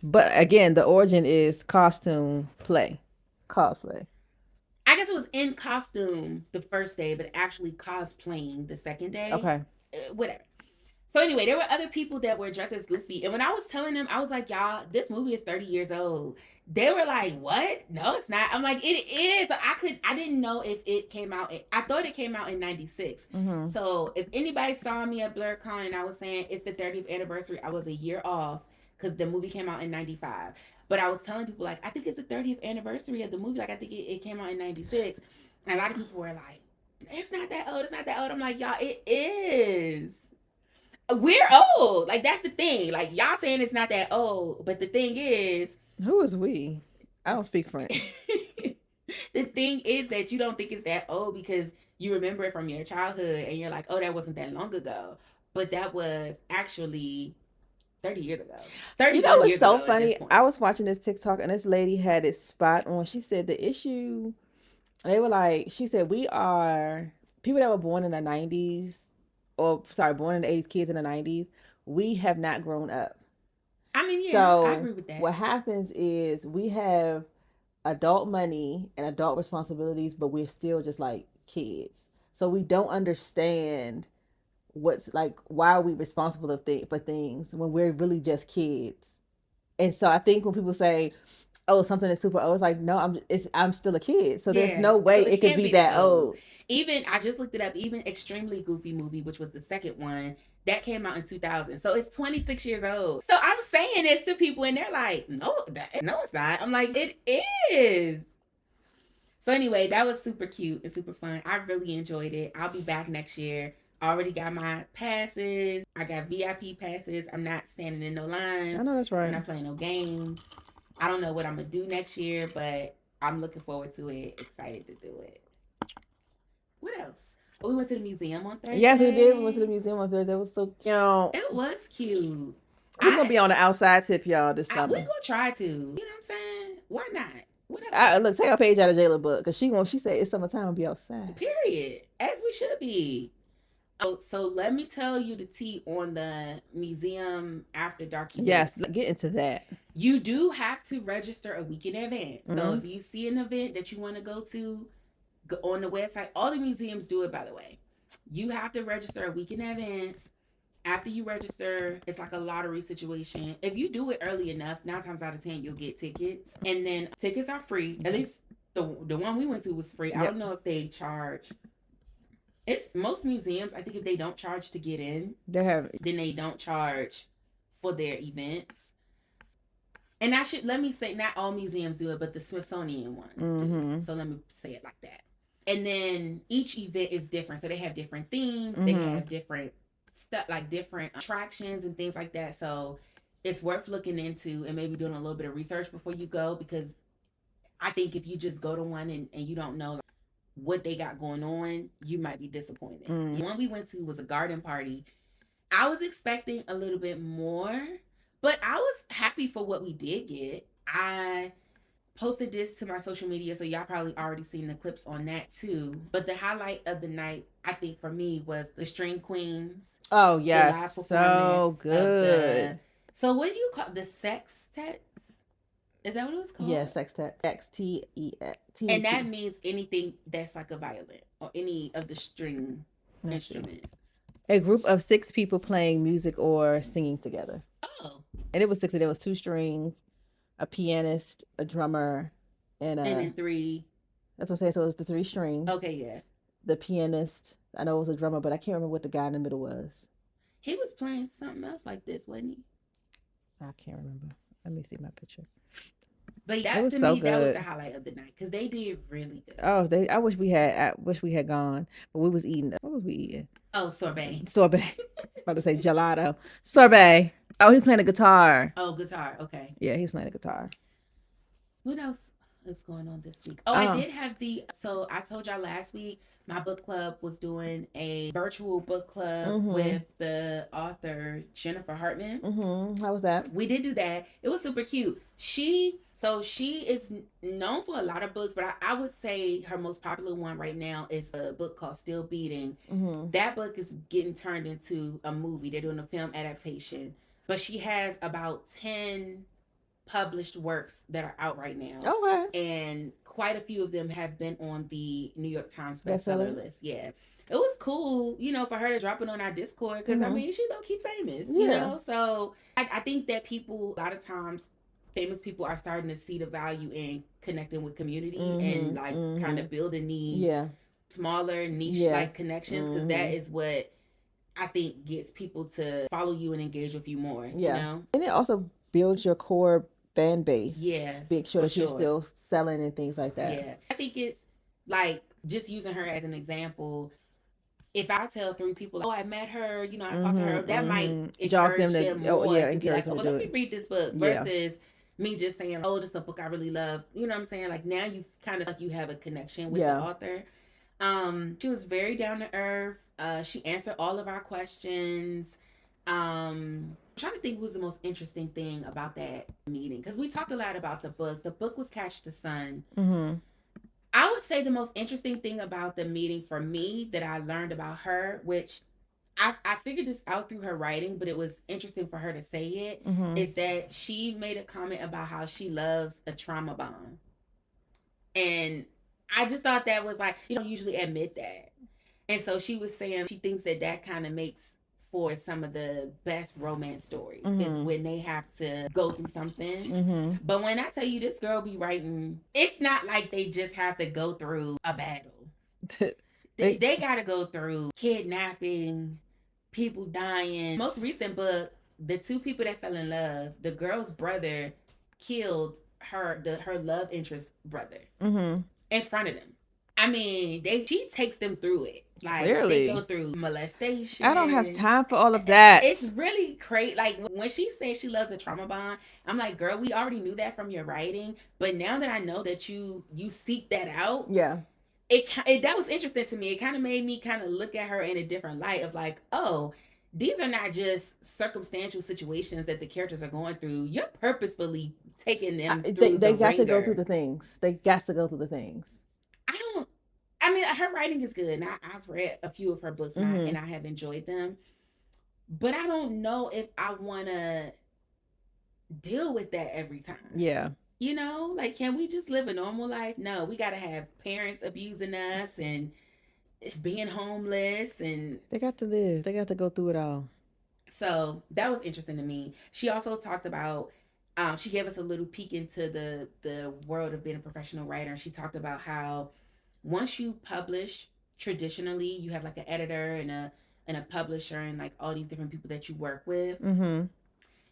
but again, the origin is costume play, cosplay. I guess it was in costume the first day, but actually cosplaying the second day. Okay. Whatever. So anyway, there were other people that were dressed as Goofy. And when I was telling them, I was like, y'all, this movie is 30 years old. They were like, what? No, it's not. I'm like, it is. I didn't know if it came out. I thought it came out in 96. Mm-hmm. So if anybody saw me at BlurCon and I was saying it's the 30th anniversary, I was a year off because the movie came out in 95. But I was telling people, like, I think it's the 30th anniversary of the movie. Like, I think it came out in 96. And a lot of people were like, it's not that old. It's not that old. I'm like, y'all, it is. We're old. Like, that's the thing. Like, y'all saying it's not that old. But the thing is, who is we? I don't speak French. The thing is that you don't think it's that old because you remember it from your childhood and you're like, oh, that wasn't that long ago. But that was actually 30 years ago. 30 You know what's years so ago funny? I was watching this TikTok and this lady had it spot on. She said the issue, they were like, she said, we are people that were born in the 90s, or sorry, born in the 80s, kids in the 90s, we have not grown up. I mean, yeah, so I agree with that. What happens is we have adult money and adult responsibilities, but we're still just like kids. So we don't understand what's like, why are we responsible for things when we're really just kids. And so I think when people say, oh, something is super old, it's like, no, I'm still a kid. So there's no way it could be that old. Even, I just looked it up, even Extremely Goofy movie, which was the second one, that came out in 2000. So it's 26 years old. So I'm saying this to people and they're like, no, it's not. I'm like, it is. So anyway, that was super cute and super fun. I really enjoyed it. I'll be back next year. I already got my passes. I got VIP passes. I'm not standing in no lines. I know that's right. I'm not playing no games. I don't know what I'm going to do next year, but I'm looking forward to it. Excited to do it. What else? Oh, we went to the museum on Thursday. Yes, we did. We went to the museum on Thursday. It was so cute. It was cute. We're going to be on the outside tip, y'all, this summer. We're going to try to. You know what I'm saying? Why not? Look, take a page out of Jayla book because she said it's summertime and be outside. Period. As we should be. Oh, so let me tell you the tea on the museum after dark events. Yes, get into that. You do have to register a week in advance. Mm-hmm. So if you see an event that you want to go to, go on the website. All the museums do it, by the way. You have to register a week in advance. After you register, it's like a lottery situation. If you do it early enough, 9 times out of 10, you'll get tickets. And then tickets are free. At least the one we went to was free. Yep. I don't know if they charge. It's most museums, I think if they don't charge to get in, then they don't charge for their events. And let me say, not all museums do it, but the Smithsonian ones do. So let me say it like that. And then each event is different. So they have different themes. They have different stuff, like different attractions and things like that. So it's worth looking into and maybe doing a little bit of research before you go, because I think if you just go to one and you don't know what they got going on, you might be disappointed. The one we went to was a garden party. I was expecting a little bit more, but I was happy for what we did get. I posted this to my social media, so y'all probably already seen the clips on that too. But the highlight of the night, I think for me, was the String Queens. Oh yes, so good. So what do you call the sextet? Is that what it was called? Yeah, sextet. XTET. And that means anything that's like a violin or any of the string instruments. A group of 6 people playing music or singing together. Oh. And it was 6. There was 2 strings, a pianist, a drummer, and then 3. That's what I'm saying. So it was the 3 strings. Okay, yeah. The pianist. I know it was a drummer, but I can't remember what the guy in the middle was. He was playing something else like this, wasn't he? I can't remember. Let me see my picture. But that was so good. That was the highlight of the night because they did really good. Oh, I wish we had gone, but we was eating. What was we eating? Oh, sorbet. About to say gelato. Sorbet. Oh, he's playing the guitar. Oh, guitar. Okay. Yeah, he's playing the guitar. What else is going on this week? Oh, I did have so I told y'all last week, my book club was doing a virtual book club with the author Jennifer Hartman. How was that? We did do that. It was super cute. She is known for a lot of books, but I would say her most popular one right now is a book called Still Beating. That book is getting turned into a movie. They're doing a film adaptation. But she has about 10 published works that are out right now. Okay. And quite a few of them have been on the New York Times Bestseller? bestseller list. Yeah. It was cool, for her to drop it on our Discord because, I Mhm. mean, she low-key famous, Yeah. So I think that people, a lot of times, famous people are starting to see the value in connecting with community and, like, kind of building these Yeah. smaller niche, Yeah. like, connections because that is what I think gets people to follow you and engage with you more, Yeah. And it also builds your core fan base. Yeah. Make sure for that you're sure. still selling and things like that. Yeah. I think it's like just using her as an example. If I tell 3 people, like, oh, I met her, I talked to her, that might Jog encourage them more to be encourage like, them oh, to do let me it. read this book Yeah. versus me just saying, oh, this is a book I really love. You know what I'm saying? Like now you kind of like you have a connection with the author. She was very down to earth. She answered all of our questions. I'm trying to think what was the most interesting thing about that meeting because we talked a lot about the book. The book was Catch the Sun. I would say the most interesting thing about the meeting for me that I learned about her, which I figured this out through her writing, but it was interesting for her to say it, is that she made a comment about how she loves a trauma bond. And I just thought that was like, you don't usually admit that. And so she was saying she thinks that that kind of makes for some of the best romance stories is when they have to go through something. But when I tell you this girl be writing, it's not like they just have to go through a battle. They got to go through kidnapping, people dying. Most recent book, the 2 people that fell in love, the girl's brother killed her love interest brother in front of them. I mean, she takes them through it. Like Clearly. they go through molestation. I don't have time for all of that. It's really crazy. Like when she says she loves a trauma bond, I'm like, girl, we already knew that from your writing, but now that I know that you seek that out, that was interesting to me. It kind of made me kind of look at her in a different light of like, oh, these are not just circumstantial situations that the characters are going through. You're purposefully taking them through they got ringer. to go through the things. They got to go through the things. I mean, her writing is good, and I've read a few of her books, and I have enjoyed them. But I don't know if I want to deal with that every time. Yeah. Like, can we just live a normal life? No, we got to have parents abusing us and being homeless, and they got to live. They got to go through it all. So that was interesting to me. She also talked about, she gave us a little peek into the world of being a professional writer. She talked about how once you publish, traditionally you have like an editor and a publisher and like all these different people that you work with.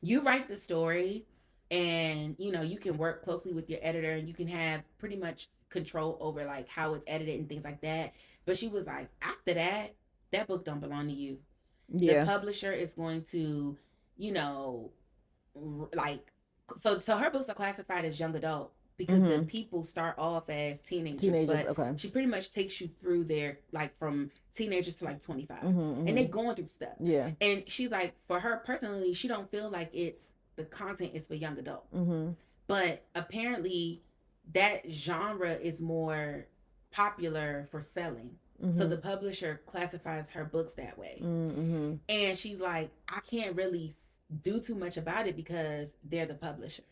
You write the story, and you can work closely with your editor, and you can have pretty much control over like how it's edited and things like that. But she was like, after that book don't belong to you. The publisher is going to, like, so her books are classified as young adult because the people start off as teenagers, but she pretty much takes you through their, like, from teenagers to like 25, and they going through stuff. And she's like, for her personally, she don't feel like the content is for young adults, but apparently that genre is more popular for selling. So the publisher classifies her books that way. And she's like, I can't really do too much about it because they're the publisher.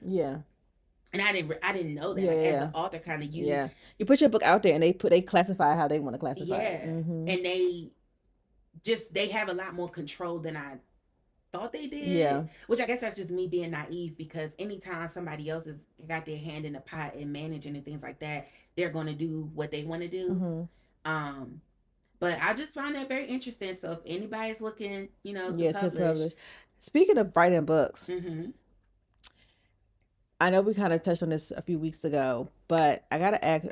And I didn't know that. As an author, kind of you put your book out there, and they classify how they want to classify it. And they have a lot more control than I thought they did. Which I guess that's just me being naive, because anytime somebody else has got their hand in the pot and managing and things like that, they're going to do what they want to do. But I just found that very interesting. So if anybody's looking, to publish. Speaking of writing books, I know we kind of touched on this a few weeks ago, but I gotta ask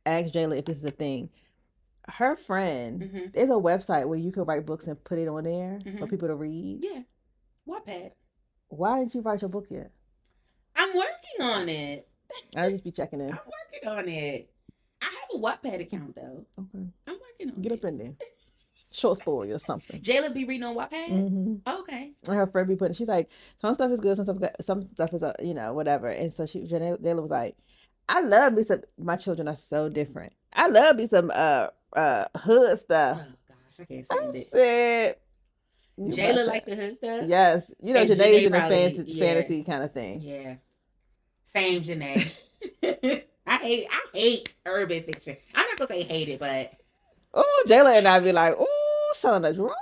Jayla if this is a thing. Her friend, there's a website where you can write books and put it on there for people to read. Yeah, Wattpad. Why didn't you write your book yet? I'm working on it. I'll just be checking in. I'm working on it. I have a Wattpad account though. Okay. I'm working on it. Get up in there. Short story or something. Jayla be reading on Wattpad? Okay. And her friend be putting, she's like, some stuff is good, some stuff is, whatever. And so Jayla was like, I love me some, my children are so different. I love me some hood stuff. Oh gosh, I can't stand it. Said, Jayla likes the hood stuff? Yes. Janae's in the fantasy kind of thing. Yeah. Same Janae. I hate urban fiction. I'm not gonna say hate it, but Oh, Jayla and I be like, oh, selling the drugs.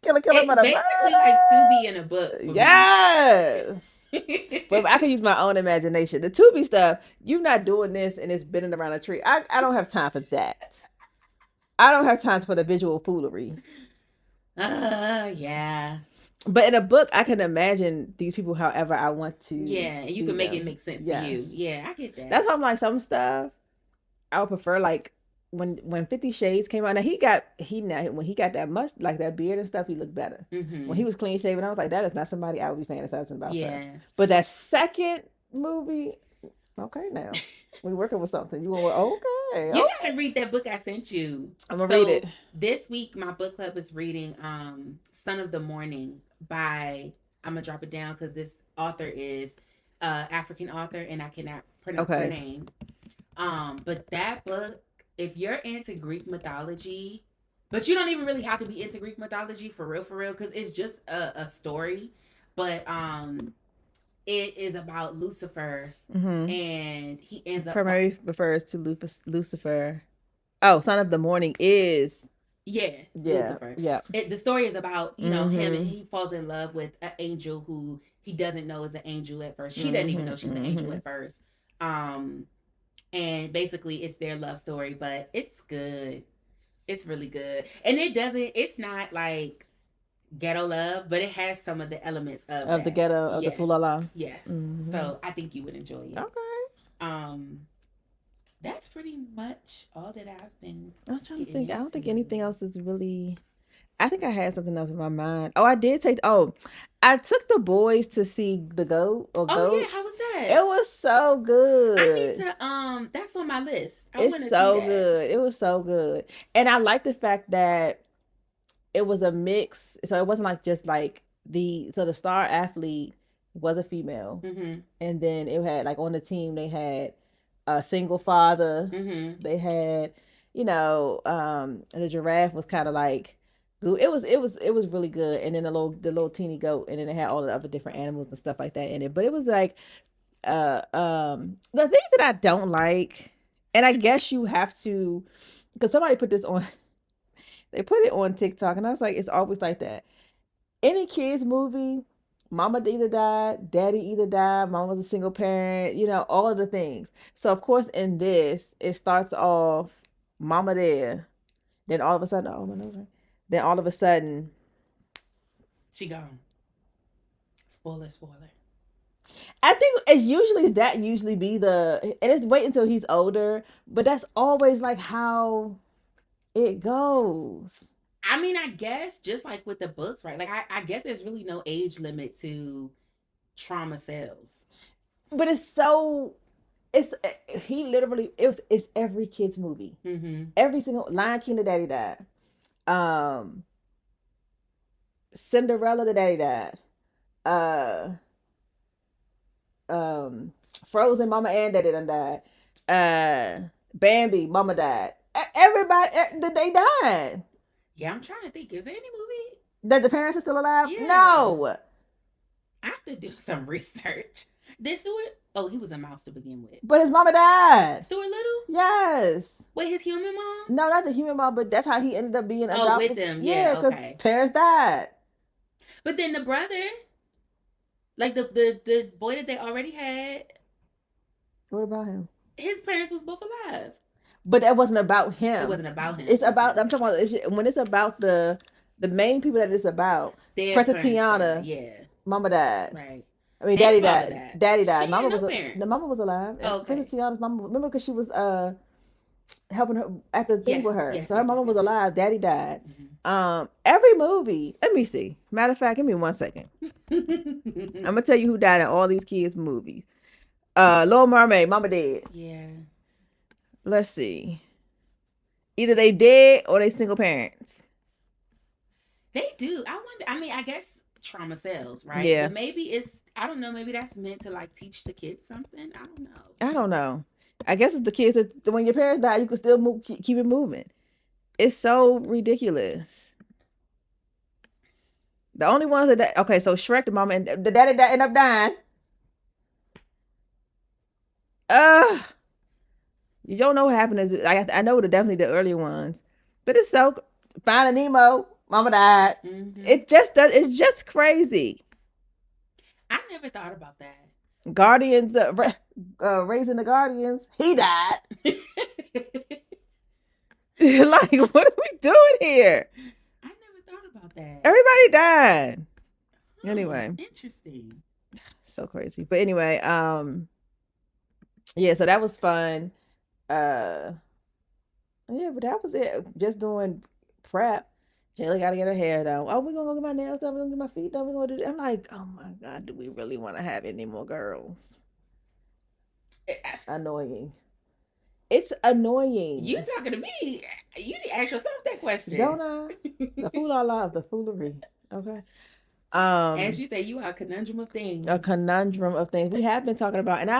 Killer it's by the basically like to be in a book for yes. me. But I can use my own imagination. The Tubi stuff, you not doing this and it's bending around a tree. I don't have time for that. I don't have time for the visual foolery. Yeah. But in a book, I can imagine these people however I want to. Yeah, and you can make it make sense to you. Yeah, I get that. That's why I'm like, some stuff I would prefer, like when 50 Shades came out. Now when he got that like that beard and stuff, he looked better. Mm-hmm. When he was clean shaven, I was like, that is not somebody I would be fantasizing about. Yeah. Sir. But that second movie, okay, now we working with something. You want okay? You gotta read that book I sent you. I'm gonna read it this week. My book club is reading "Son of the Morning" by. I'm gonna drop it down because this author is African author, and I cannot pronounce her name. But that book, if you're into Greek mythology, but you don't even really have to be into Greek mythology for real, because it's just a story. But it is about Lucifer, and he ends up primarily refers to Lucifer. Oh, Son of the Morning is Lucifer. Yeah. The story is about him, and he falls in love with an angel who he doesn't know is an angel at first. She doesn't even know she's an angel at first. And basically it's their love story, but it's good. It's really good. And it's not like ghetto love, but it has some of the elements of the ghetto, of the fulala. Yes. So I think you would enjoy it. Okay. That's pretty much all that I've been. I'm trying to think. I don't think anything else is really. I think I had something else in my mind. Oh, I did take. Oh, I took the boys to see the goat. Oh yeah, how was that? It was so good. I need to. That's on my list. It's so good. It was so good, and I like the fact that it was a mix. So it wasn't like just like the star athlete was a female, and then it had like on the team they had a single father. They had, the giraffe was kind of like. It was really good, and then the little teeny goat, and then it had all the other different animals and stuff like that in it. But it was like, the thing that I don't like, and I guess you have to, because somebody put this on, they put it on TikTok, and I was like, it's always like that. Any kids movie, mama either died, daddy either died, mama was a single parent, all of the things. So of course in this, it starts off mama there, then all of a sudden, oh my nose right. Then all of a sudden, she gone. Spoiler. I think it's usually be and it's wait until he's older, but that's always like how it goes. I mean, I guess just like with the books, right? Like I guess there's really no age limit to trauma cells. But it's every kid's movie. Every single Lion King, the daddy died. Cinderella, the daddy died. Frozen, mama and daddy done died. Bambi, mama died. Everybody, they died. Yeah, I'm trying to think. Is there any movie that the parents are still alive? Yeah. No. I have to do some research. Did Stuart? Oh, he was a mouse to begin with. But his mama died. Stuart Little? Yes. Wait, his human mom? No, not the human mom, but that's how he ended up being adopted. Oh, with them. Yeah, because parents died. But then the brother, like the boy that they already had. What about him? His parents was both alive. But that wasn't about him. It wasn't about him. It's about, I'm talking about, when it's about the main people that it's about. Princess Tiana. Yeah. Mama died. Right. I mean, daddy died. Daddy died. Mama was alive. Oh, okay. Princess Tiana's mama, remember, because she was helping her at the thing with her. So her mama was alive. Daddy died. Every movie. Let me see. Matter of fact, give me 1 second. I'm gonna tell you who died in all these kids' movies. Little Mermaid, mama dead. Yeah. Let's see. Either they dead or they single parents. They do. I wonder. I mean, I guess trauma cells, right? Yeah. But maybe I don't know. Maybe that's meant to like teach the kids something. I don't know. I guess it's the kids that when your parents die, you can still keep it moving. It's so ridiculous. The only ones that okay, so Shrek, the mama and the daddy that end up dying. You don't know what happened. I know definitely the early ones, but it's so Finding Nemo. Mama died. Mm-hmm. It just does. It's just crazy. I never thought about that. Guardians, raising the Guardians. He died. Like, what are we doing here? I never thought about that. Everybody died. Anyway, interesting. So crazy. But anyway, yeah. So that was fun. Yeah, but that was it. Just doing prep. Jayla got to get her hair done. Oh, we're going to go get my nails done. We're going to get my feet done. We're going to do that. I'm like, oh my God, do we really want to have any more girls? Annoying. It's annoying. You talking to me? You need to ask yourself that question. Don't I? The fool I love, the foolery. Okay. As you say, you are a conundrum of things. A conundrum of things. We have been talking about, and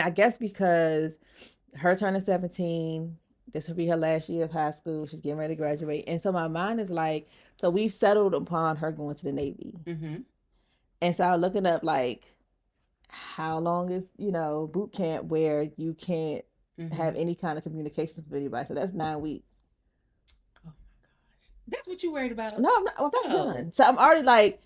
I guess because her turning 17, this will be her last year of high school. She's getting ready to graduate. And so my mind is like, so we've settled upon her going to the Navy. Mm-hmm. And so I was looking up, like, how long is, boot camp where you can't have any kind of communications with anybody. So that's 9 weeks. Oh my gosh. That's what you worried about? No, I'm not done. So I'm already like,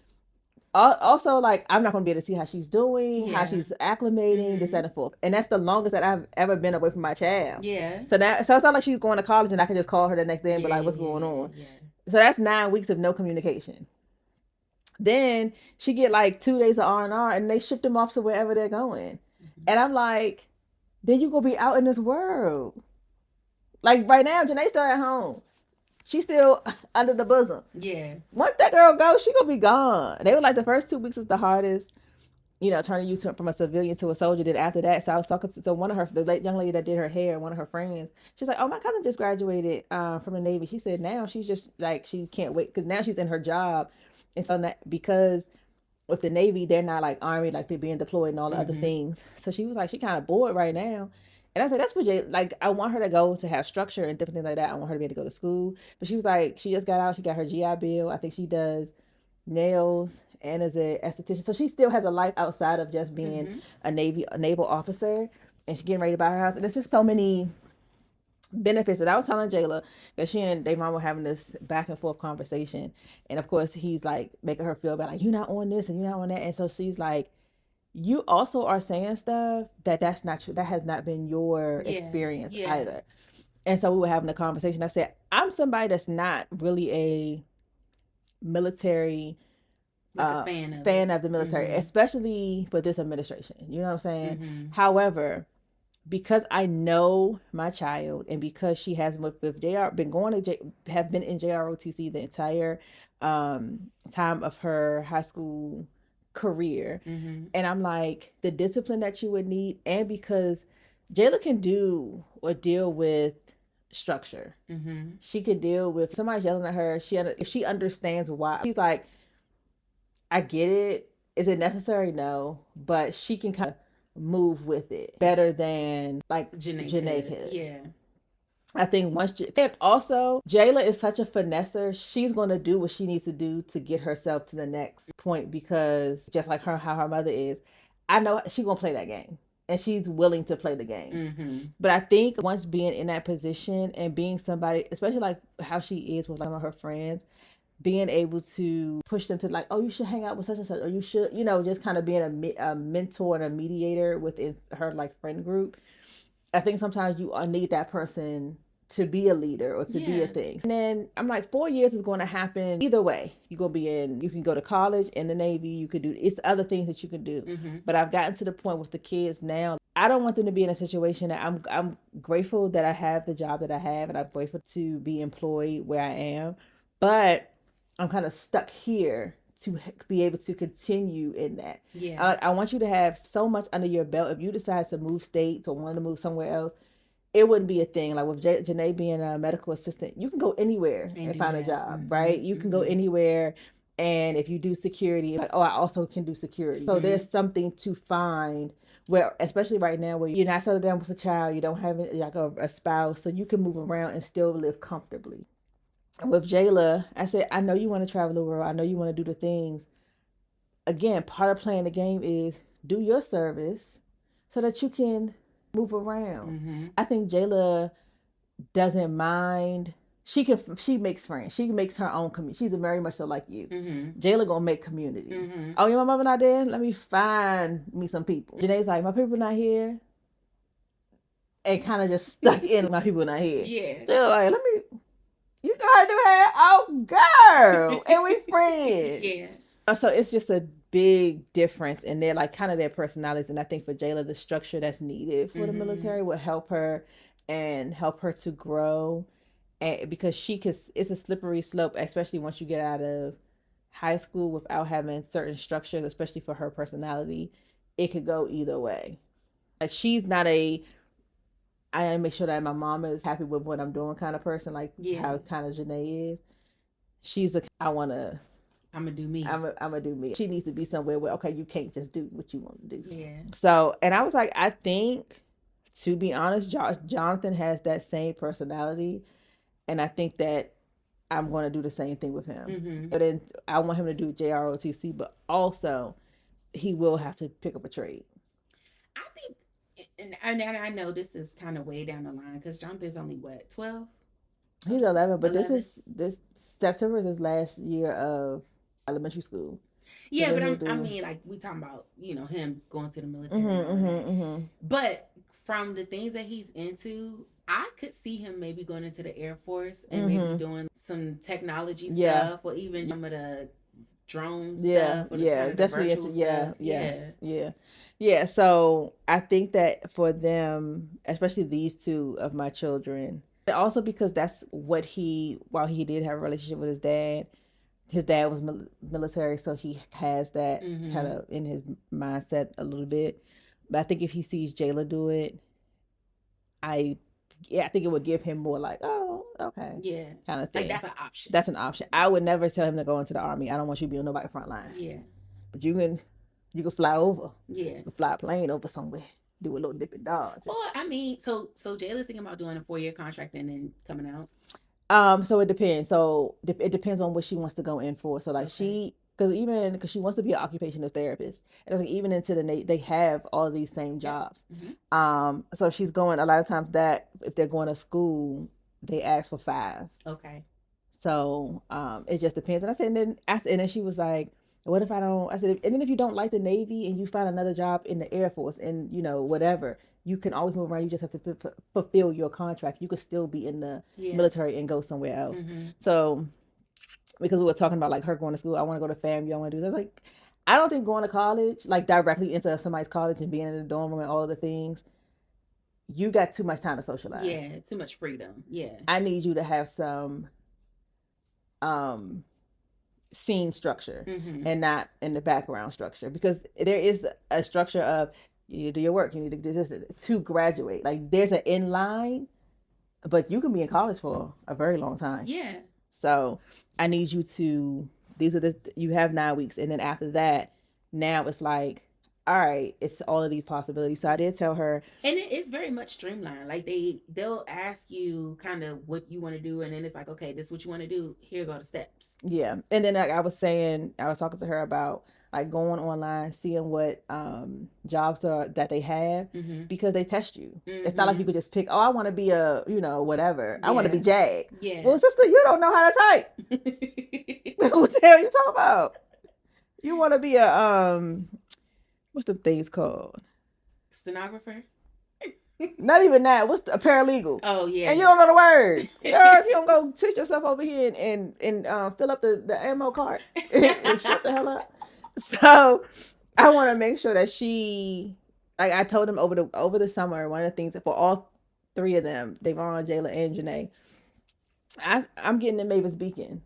also, like, I'm not going to be able to see how she's doing, how she's acclimating, this, that, and forth. And that's the longest that I've ever been away from my child. Yeah. So it's not like she's going to college and I can just call her the next day and be like, what's going on? Yeah. So that's 9 weeks of no communication. Then she get like 2 days of R&R and they ship them off to wherever they're going. Mm-hmm. And I'm like, then you going to be out in this world. Like right now, Janae's still at home. She's still under the bosom. Yeah. Once that girl goes, she gonna be gone. They were like, the first 2 weeks is the hardest, turning you from a civilian to a soldier. Then after that, so I was talking to the young lady that did her hair, one of her friends. She's like, oh, my cousin just graduated from the Navy. She said now she's just like, she can't wait because now she's in her job, and so that because with the Navy they're not like Army, like they're being deployed and all the other things. So she was like, she kind of bored right now. And I said, that's what I want her to go to have structure and different things like that. I want her to be able to go to school. But she was like, she just got out. She got her GI Bill. I think she does nails and is an esthetician. So she still has a life outside of just being a naval officer. And she's getting ready to buy her house. And there's just so many benefits that I was telling Jayla, because she and Dave Mom were having this back and forth conversation. And of course, he's like making her feel bad, like, you're not on this and you're not on that. And so she's like, you also are saying stuff that's not true. That has not been your experience either. And so we were having a conversation. I said, I'm somebody that's not really a military fan of the military, especially with this administration. You know what I'm saying? However, because I know my child and because she has with JR been have been in JROTC the entire time of her high school career, and I'm like, the discipline that you would need, and because Jayla can do or deal with structure, she could deal with somebody yelling at her. If she understands why, she's like, I get it. Is it necessary? No, but she can kind of move with it better than like Janae could. Yeah. I think and also Jayla is such a finesser. She's going to do what she needs to do to get herself to the next point, because just like how her mother is, I know she's going to play that game and she's willing to play the game. But I think once being in that position and being somebody, especially like how she is with like some of her friends, being able to push them to like, oh, you should hang out with such and such, or you should, just kind of being a mentor and a mediator within her like friend group. I think sometimes you need that person to be a leader or to be a thing. And then I'm like, 4 years is going to happen either way. You can go to college in the Navy. You could do, it's other things that you can do. But I've gotten to the point with the kids now, I don't want them to be in a situation that I'm grateful that I have the job that I have, and I'm grateful to be employed where I am. But I'm kind of stuck here to be able to continue in that. I want you to have so much under your belt. If you decide to move states or want to move somewhere else, it wouldn't be a thing. Like with Janae being a medical assistant, you can go anywhere and find a job, right? You can go anywhere. And if you do security, like, oh, I also can do security. So there's something to find where, especially right now, where you're not settled down with a child, you don't have like a spouse, so you can move around and still live comfortably. And with Jayla, I said, I know you want to travel the world. I know you want to do the things. Again, part of playing the game is do your service so that you can move around. Mm-hmm. I think Jayla doesn't mind. She makes friends. She makes her own community. She's very much so like you. Mm-hmm. Jayla gonna make community. Mm-hmm. Oh, your mama not there? Let me find me some people. Janae's like, my people not here. And kind of just stuck in my people not here. Yeah. They're like, you know how to do that? Oh, girl. And we friends. Yeah. So it's just a big difference in their like kind of their personalities. And I think for Jayla, the structure that's needed for the military will help her and help her to grow. And because it's a slippery slope, especially once you get out of high school without having certain structures, especially for her personality, it could go either way. Like she's not I gotta make sure that my mom is happy with what I'm doing kind of person, like how kind of Janae is. She's I'm gonna do me. I'm gonna do me. She needs to be somewhere where, okay, you can't just do what you want to do. Yeah. So, and I was like, I think, to be honest, Jonathan has that same personality. And I think that I'm going to do the same thing with him. Mm-hmm. But then I want him to do JROTC, but also he will have to pick up a trade. I think, and I know this is kind of way down the line because Jonathan's only what, 12? He's 11, but 11? this September is his last year of elementary school. Yeah, so but I mean, like we talking about, him going to the military. But from the things that he's into, I could see him maybe going into the Air Force and maybe doing some technology stuff or even some of the drone stuff. Yeah, definitely into Yeah. So I think that for them, especially these two of my children, also because that's what while he did have a relationship with his dad was military, so he has that kind of in his mindset a little bit. But I think if he sees Jayla do it, I think it would give him more like, oh, okay. Yeah. Kind of thing. Like that's an option. That's an option. I would never tell him to go into the Army. I don't want you to be on nobody's front line. Yeah. But you can fly over. Yeah. You can fly a plane over somewhere. Do a little dip and dodge. Well, I mean, so Jayla's thinking about doing a 4-year contract and then coming out. So it depends. So it depends on what she wants to go in for. So like because she wants to be an occupational therapist, and it's like even into they have all these same jobs. Mm-hmm. So she's going a lot of times that if they're going to school, they ask for 5. Okay. So it just depends. And I said, and then she was like, "What if I don't?" I said, and then if you don't like the Navy and you find another job in the Air Force and whatever, you can always move around. You just have to fulfill your contract. You could still be in the military and go somewhere else. Mm-hmm. So. Because we were talking about like her going to school, I want to go to FAMU, I want to do that. Like, I don't think going to college, like directly into somebody's college and being in the dorm room and all of the things, you got too much time to socialize. Yeah, too much freedom. Yeah. I need you to have some scene structure and not in the background structure, because there is a structure of you need to do your work, you need to do this to graduate. Like there's an in line, but you can be in college for a very long time. Yeah. So I need you to, you have 9 weeks. And then after that, now it's like, all right, it's all of these possibilities. So I did tell her. And it is very much streamlined. Like they'll ask you kind of what you want to do. And then it's like, okay, this is what you want to do. Here's all the steps. Yeah. And then I was talking to her about like going online, seeing what jobs are that they have, because they test you. It's not like you could just pick, I want to be a, whatever. Yeah. I want to be Jag. Yeah. Well, sister, you don't know how to type. What the hell you talking about? You want to be a, what's the things called? Stenographer? Not even that. What's a paralegal? Oh, yeah. And you don't know the words. Girl, if you don't go sit yourself over here and fill up the ammo cart and shut the hell up. So I want to make sure that I told them over the summer, one of the things for all 3 of them, Devon, Jayla, and Janae, I'm getting the Mavis Beacon.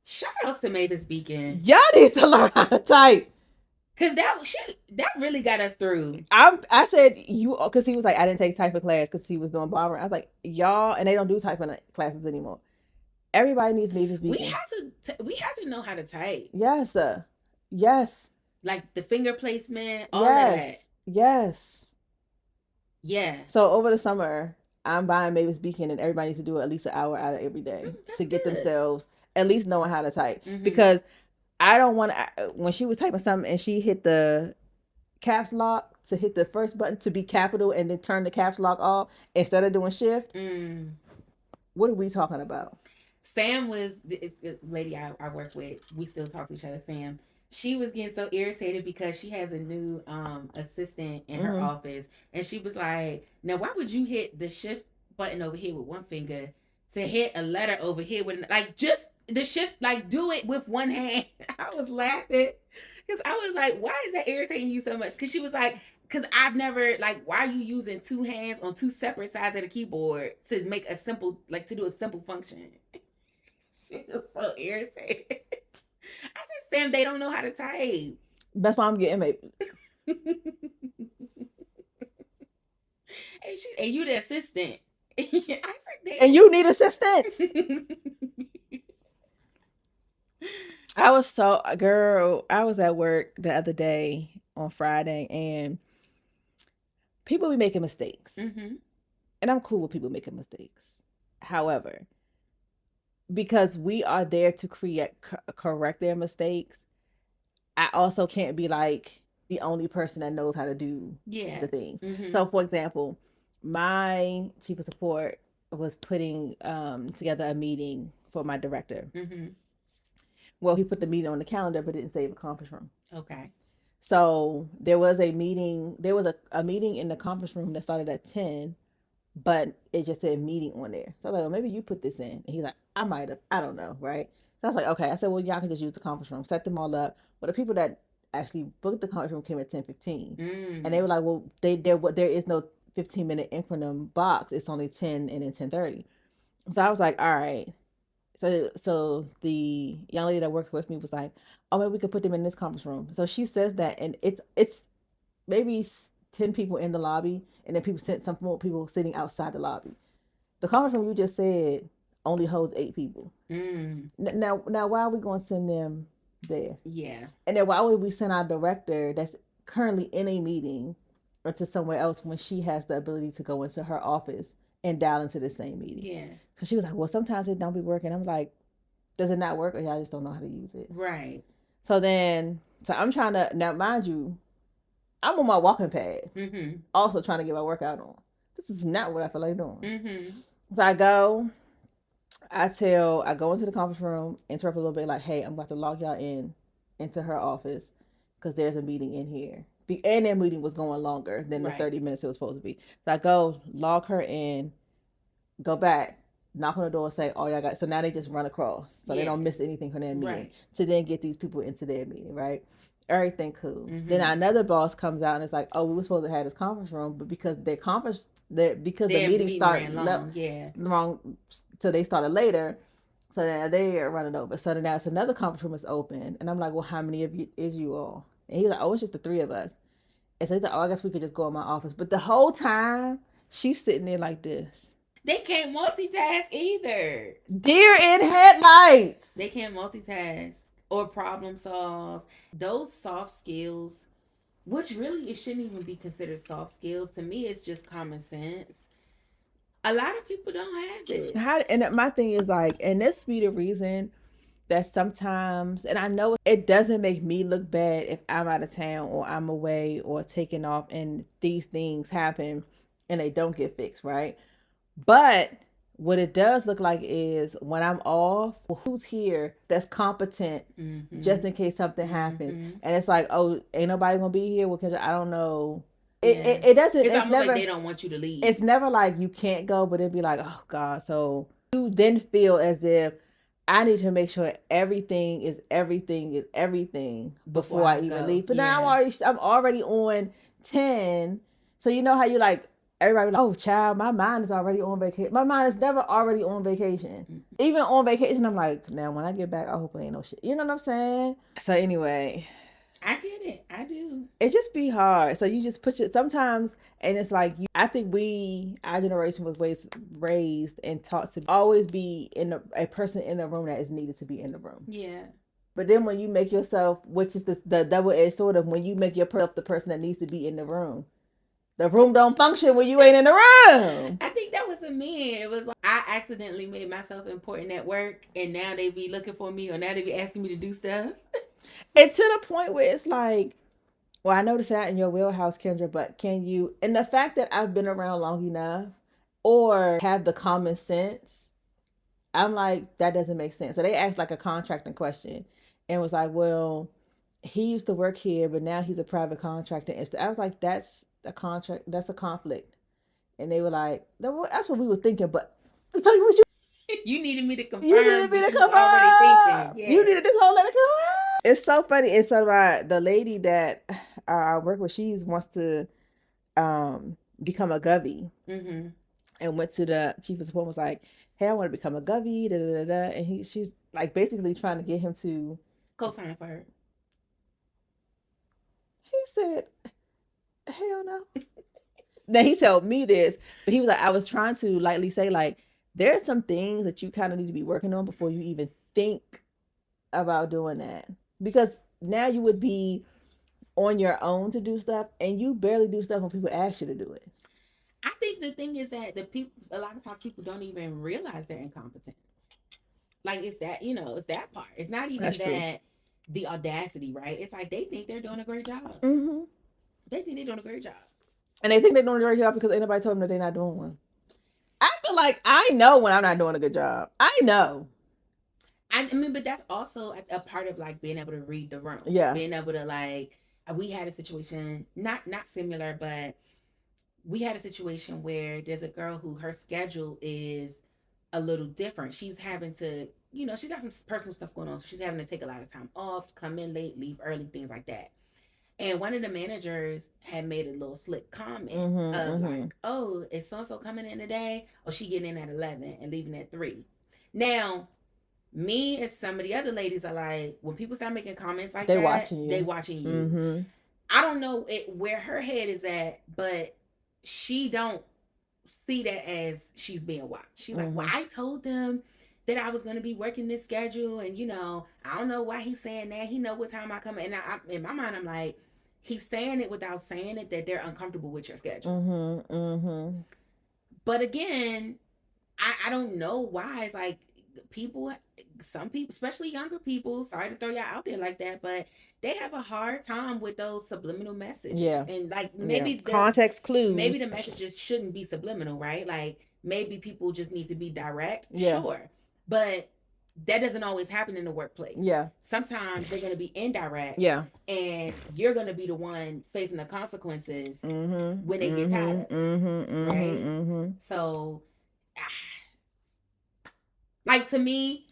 Shout outs to Mavis Beacon. Y'all need to learn how to type. Cause that really got us through. I said because he was like, I didn't take typing class because he was doing barbering. I was like, y'all, and they don't do typing classes anymore. Everybody needs Mavis Beacon. We have to know how to type. Yes, yes. Like the finger placement, all of that. Yes. Yeah. So over the summer, I'm buying Mavis Beacon, and everybody needs to do at least an hour out of every day to get themselves at least knowing how to type. Because I don't want to, when she was typing something and she hit the caps lock to hit the first button to be capital and then turn the caps lock off instead of doing shift. What are we talking about? Sam was the lady I work with. We still talk to each other, fam. She was getting so irritated because she has a new assistant in her office, and she was like, "Now, why would you hit the shift button over here with one finger to hit a letter over here with like just the shift, like do it with one hand?" I was laughing because I was like, "Why is that irritating you so much?" Because she was like, "Because I've never like, why are you using two hands on two separate sides of the keyboard to make a simple like to do a simple function?" She was so irritated. I said, "Sam, they don't know how to type." That's why I'm getting maybe. And you the assistant. I said, and you need assistance. I was at work the other day on Friday, and people be making mistakes. And I'm cool with people making mistakes. However, because we are there to correct their mistakes, I also can't be like the only person that knows how to do the things. So, for example, my chief of support was putting together a meeting for my director. Well, he put the meeting on the calendar, but didn't save a conference room. Okay. So there was a meeting. There was a meeting in the conference room that started at 10, but it just said meeting on there. So I was like, well, maybe you put this in. And he's like, I might have. I don't know, right? So I was like, okay. I said, well, y'all can just use the conference room, set them all up. But the people that actually booked the conference room came at 10:15, and they were like, well, there is no 15-minute increment box. It's only 10 and then 10:30. So I was like, all right. So the young lady that works with me was like, oh, maybe we could put them in this conference room. So she says that, and it's maybe 10 people in the lobby, and then some more people sitting outside the lobby. The conference room you just said only holds 8 people. Now why are we going to send them there? Yeah. And then why would we send our director that's currently in a meeting or to somewhere else when she has the ability to go into her office and dial into the same meeting? Yeah. So she was like, well, sometimes it don't be working. I'm like, does it not work, or y'all just don't know how to use it? Right. So I'm trying to, now mind you, I'm on my walking pad, also trying to get my workout on. This is not what I feel like doing. So I go into the conference room, interrupt a little bit, like, hey, I'm about to log y'all into her office because there's a meeting in here. And their meeting was going longer than the 30 minutes it was supposed to be. So I go log her in, go back, knock on the door, say, oh, y'all got, so now they just run across. So they don't miss anything from their meeting to then get these people into their meeting, right? Everything cool. Then another boss comes out and it's like, oh, we were supposed to have this conference room, but because the meeting started wrong, so they started later. So now they are running over. So now it's another conference room is open, and I'm like, well, how many of you is you all? And he's like, oh, it's just the 3 of us. And so he's like, oh, I guess we could just go in my office. But the whole time she's sitting there like this. They can't multitask either. Deer in headlights. They can't multitask or problem solve. Those soft skills, which really it shouldn't even be considered soft skills. To me, it's just common sense. A lot of people don't have it. And my thing is like, and this be the reason that sometimes, and I know it doesn't make me look bad if I'm out of town or I'm away or taking off and these things happen and they don't get fixed, right? But what it does look like is when I'm off, who's here that's competent just in case something happens. And it's like, oh, ain't nobody gonna be here because I don't know. It doesn't. It's never like they don't want you to leave. It's never like you can't go, but it'd be like, oh God. So you then feel as if I need to make sure everything is everything before I even leave. But now I'm already on 10. So you know how you like. Everybody like, oh, child, my mind is already on vacation. My mind is never already on vacation. Even on vacation, I'm like, now when I get back, I hope it ain't no shit. You know what I'm saying? So anyway. I get it. I do. It just be hard. So you just put it sometimes, and it's like, I think our generation was raised and taught to always be a person in the room that is needed to be in the room. Yeah. But then when you make yourself, which is the double-edged sword of when you make yourself the person that needs to be in the room, the room don't function when you ain't in the room. I think that was a meme. It was like I accidentally made myself important at work, and now they be looking for me, or now they be asking me to do stuff. And to the point where it's like, Well, I noticed that in your wheelhouse, Kendra, but can you, and the fact that I've been around long enough or have the common sense, I'm like, that doesn't make sense. So they asked like a contracting question and was like, well, he used to work here, but now he's a private contractor. I was like, that's a contract, that's a conflict. And they were like, that's what we were thinking, but I'll tell you what You needed me to confirm. you needed me to come already up. thinking. Yeah. You needed this whole letter come up. It's so funny. It's so the lady that I work with, she wants to become a govy. Mm-hmm. And went to the chief of support, was like, hey, I want to become a govy, da da da da. And she's like basically trying to get him to co-sign for her. He said, hell no. Now he told me this, but he was like, I was trying to lightly say, like, there are some things that you kind of need to be working on before you even think about doing that. Because now you would be on your own to do stuff, and you barely do stuff when people ask you to do it. I think the thing is that a lot of times people don't even realize their incompetence. Like it's that, it's that part. It's not even That's that true. the audacity, right? It's like they think they're doing a great job. Mm-hmm. They think they're doing a great job. And they think they're doing a great job because anybody told them that they're not doing one. I feel like I know when I'm not doing a good job. I know. I mean, but that's also a part of like being able to read the room. Yeah. Being able to like, we had a situation, not similar, but we had a situation where there's a girl who her schedule is a little different. She's having to, she's got some personal stuff going on. So she's having to take a lot of time off, come in late, leave early, things like that. And one of the managers had made a little slick comment of like, oh, is so-and-so coming in today? Oh, she getting in at 11 and leaving at 3. Now, me and some of the other ladies are like, when people start making comments like they watching you. They watching you. Mm-hmm. I don't know where her head is at, but she don't see that as she's being watched. She's like, well, I told them that I was going to be working this schedule, and I don't know why he's saying that. He know what time I come in. And in my mind, I'm like, he's saying it without saying it, that they're uncomfortable with your schedule. But again, I don't know why. It's like some people, especially younger people, sorry to throw y'all out there like that, but they have a hard time with those subliminal messages. Yeah. And like maybe context clues. Maybe the messages shouldn't be subliminal, right? Like maybe people just need to be direct. Yeah. Sure. But that doesn't always happen in the workplace. Yeah. Sometimes they're going to be indirect. Yeah. And you're going to be the one facing the consequences when they get tired of it. Right? So, like to me,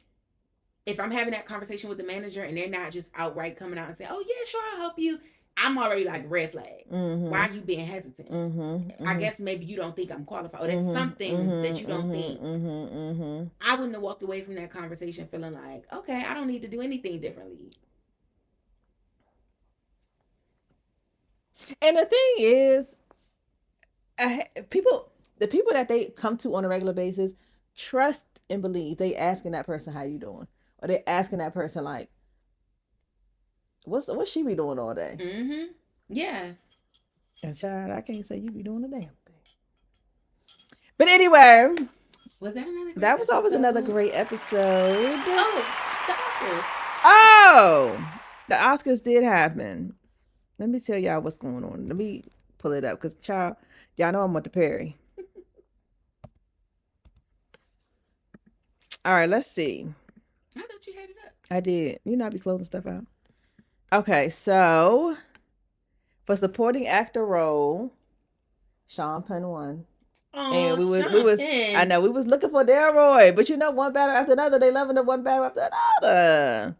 if I'm having that conversation with the manager and they're not just outright coming out and saying, oh yeah, sure, I'll help you, I'm already like red flag. Why are you being hesitant? I guess maybe you don't think I'm qualified, or there's something that you don't think. I wouldn't have walked away from that conversation feeling like, okay, I don't need to do anything differently. And the thing is, the people that they come to on a regular basis trust and believe. They asking that person, how you doing? Or they asking that person like, what's she be doing all day? Yeah. And child, I can't say you be doing a damn thing. But anyway, was that another? That was always another great episode. Oh, the Oscars did happen. Let me tell y'all what's going on. Let me pull it up because child, y'all know I'm with the Perry. All right, let's see. I thought you had it up. I did. You know I be closing stuff out. Okay, so for supporting actor role, Sean Penn won. Oh, and we was I know we was looking for Delroy, but one battle after another, they loving the one battle after another.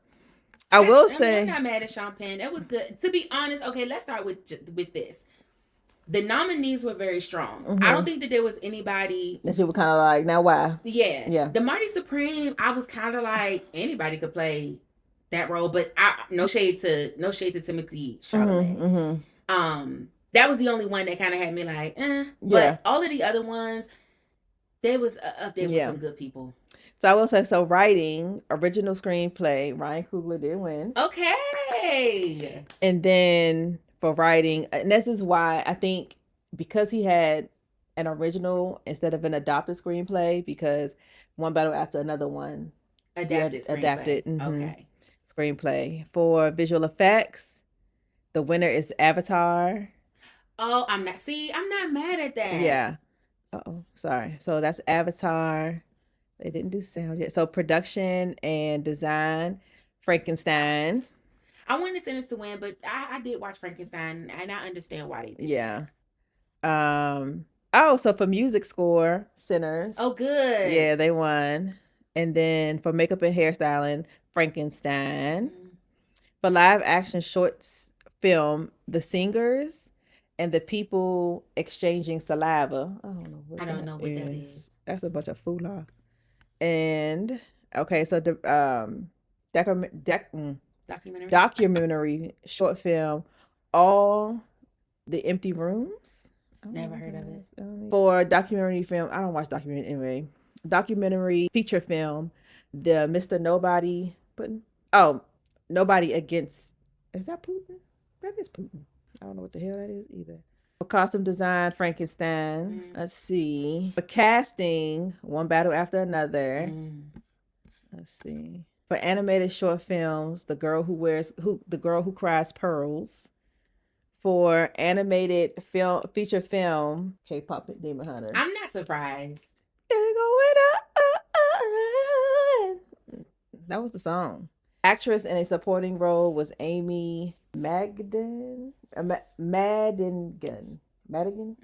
I will say I'm not mad at Sean Penn. That was good. To be honest, okay, let's start with this. The nominees were very strong. I don't think that there was anybody that you were kind of like, now why? Yeah. The Marty Supreme, I was kind of like, anybody could play that role, but no shade to Timothy Chalamet. That was the only one that kind of had me like, But all of the other ones, there was up there with some good people. So I will say, writing, original screenplay, Ryan Coogler did win. Okay. And then for writing, and this is why I think because he had an original instead of an adopted screenplay, because one battle after another one adapted okay. Screenplay. For visual effects, The winner is Avatar. Oh, I'm not mad at that. Yeah. Sorry. So that's Avatar. They didn't do sound yet. So production and design, Frankenstein. I wanted Sinners to win, but I did watch Frankenstein, and I understand why they did. Yeah. So for music score, Sinners. Oh, good. Yeah, they won. And then for makeup and hairstyling, Frankenstein. For live action shorts film, The Singers and the People Exchanging Saliva. I don't know what that is. That's a bunch of foolah. And okay, so the documentary short film, All the Empty Rooms. Never heard of it. For documentary film, I don't watch documentary anyway. Documentary feature film, the Mr. Nobody Putin. Oh, Nobody Against. Is that Putin? That is Putin. I don't know what the hell that is either. For costume design, Frankenstein. Let's see. For casting, One Battle After Another. Let's see. For animated short films, The Girl Who Cries Pearls. For animated feature film, K-pop Demon Hunters. I'm not surprised. That was the song. Actress in a supporting role was Amy Madigan. For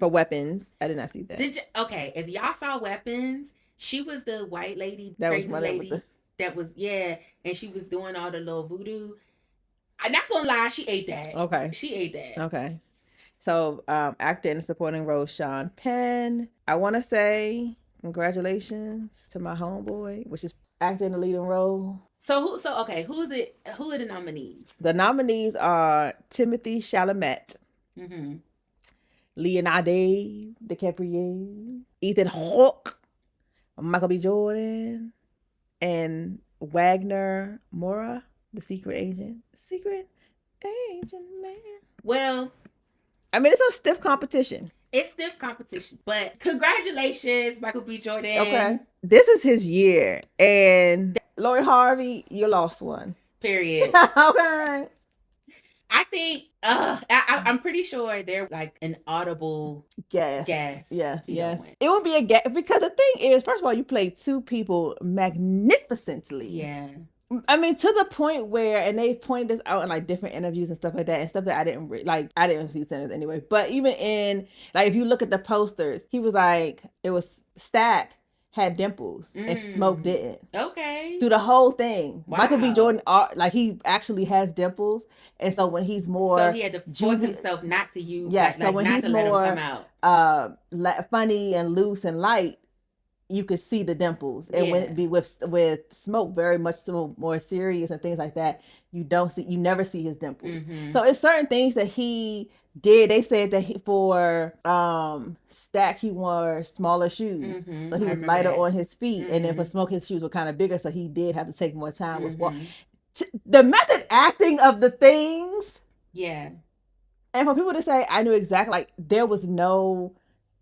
Weapons. I did not see that. Okay, if y'all saw Weapons, she was the white lady, crazy lady. That was, and she was doing all the little voodoo. I'm not gonna lie, she ate that. Okay. She ate that. Okay. So, actor in a supporting role, Sean Penn. I want to say congratulations to my homeboy, which is actor in the leading role. Who are the nominees? The nominees are Timothy Chalamet, Leonardo DiCaprio, Ethan Hawke, Michael B. Jordan, and Wagner Moura, the secret agent. Secret agent, man. Well, I mean, it's a stiff competition. It's stiff competition, but congratulations, Michael B. Jordan. Okay. This is his year. And Lori Harvey, you lost one. Period. Okay. I think I'm pretty sure they're like an audible Yes. Yes. It would be a guess because the thing is, first of all, you played two people magnificently. Yeah. I mean, to the point where, and they pointed this out in like different interviews and stuff like that, and stuff that I didn't see Sinners anyway. But even in like, if you look at the posters, he was like, it was Stack had dimples and Smoke didn't. Okay. Through the whole thing, wow. Michael B. Jordan, like he actually has dimples, and so when he's more, so he had to force himself not to use. Yeah. So when he's more funny and loose and light, you could see the dimples, and when it be with Smoke, very much so more serious and things like that, you never see his dimples. So it's certain things that he did. They said that for Stack, he wore smaller shoes, so he was lighter on his feet, and then for Smoke, his shoes were kind of bigger, so he did have to take more time with the method acting of the things. Yeah, and for people to say, I knew exactly, like there was never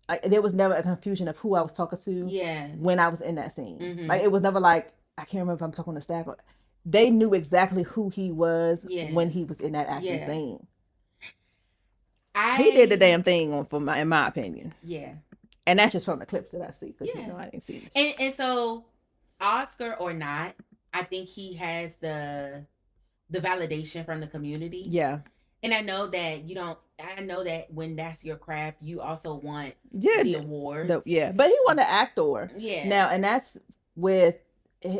a confusion of who I was talking to. Yeah. When I was in that scene, like it was never like I can't remember if I'm talking to Stack. They knew exactly who he was when he was in that acting scene. He did the damn thing in my opinion. Yeah. And that's just from the clips that I see, because I didn't see it. And so, Oscar or not, I think he has the validation from the community. Yeah. And I know that when that's your craft, you also want the awards. But he won the actor. Yeah. Now, and that's with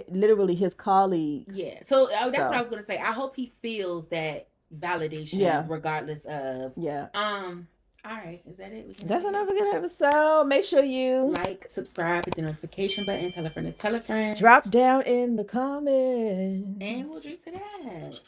literally his colleagues. Yeah. So that's what I was going to say. I hope he feels that validation regardless of. Yeah. All right. Is that it? That's another good episode. Make sure you like, subscribe, hit the notification button, tell a friend to tell a friend. Drop down in the comments. And we'll drink to that.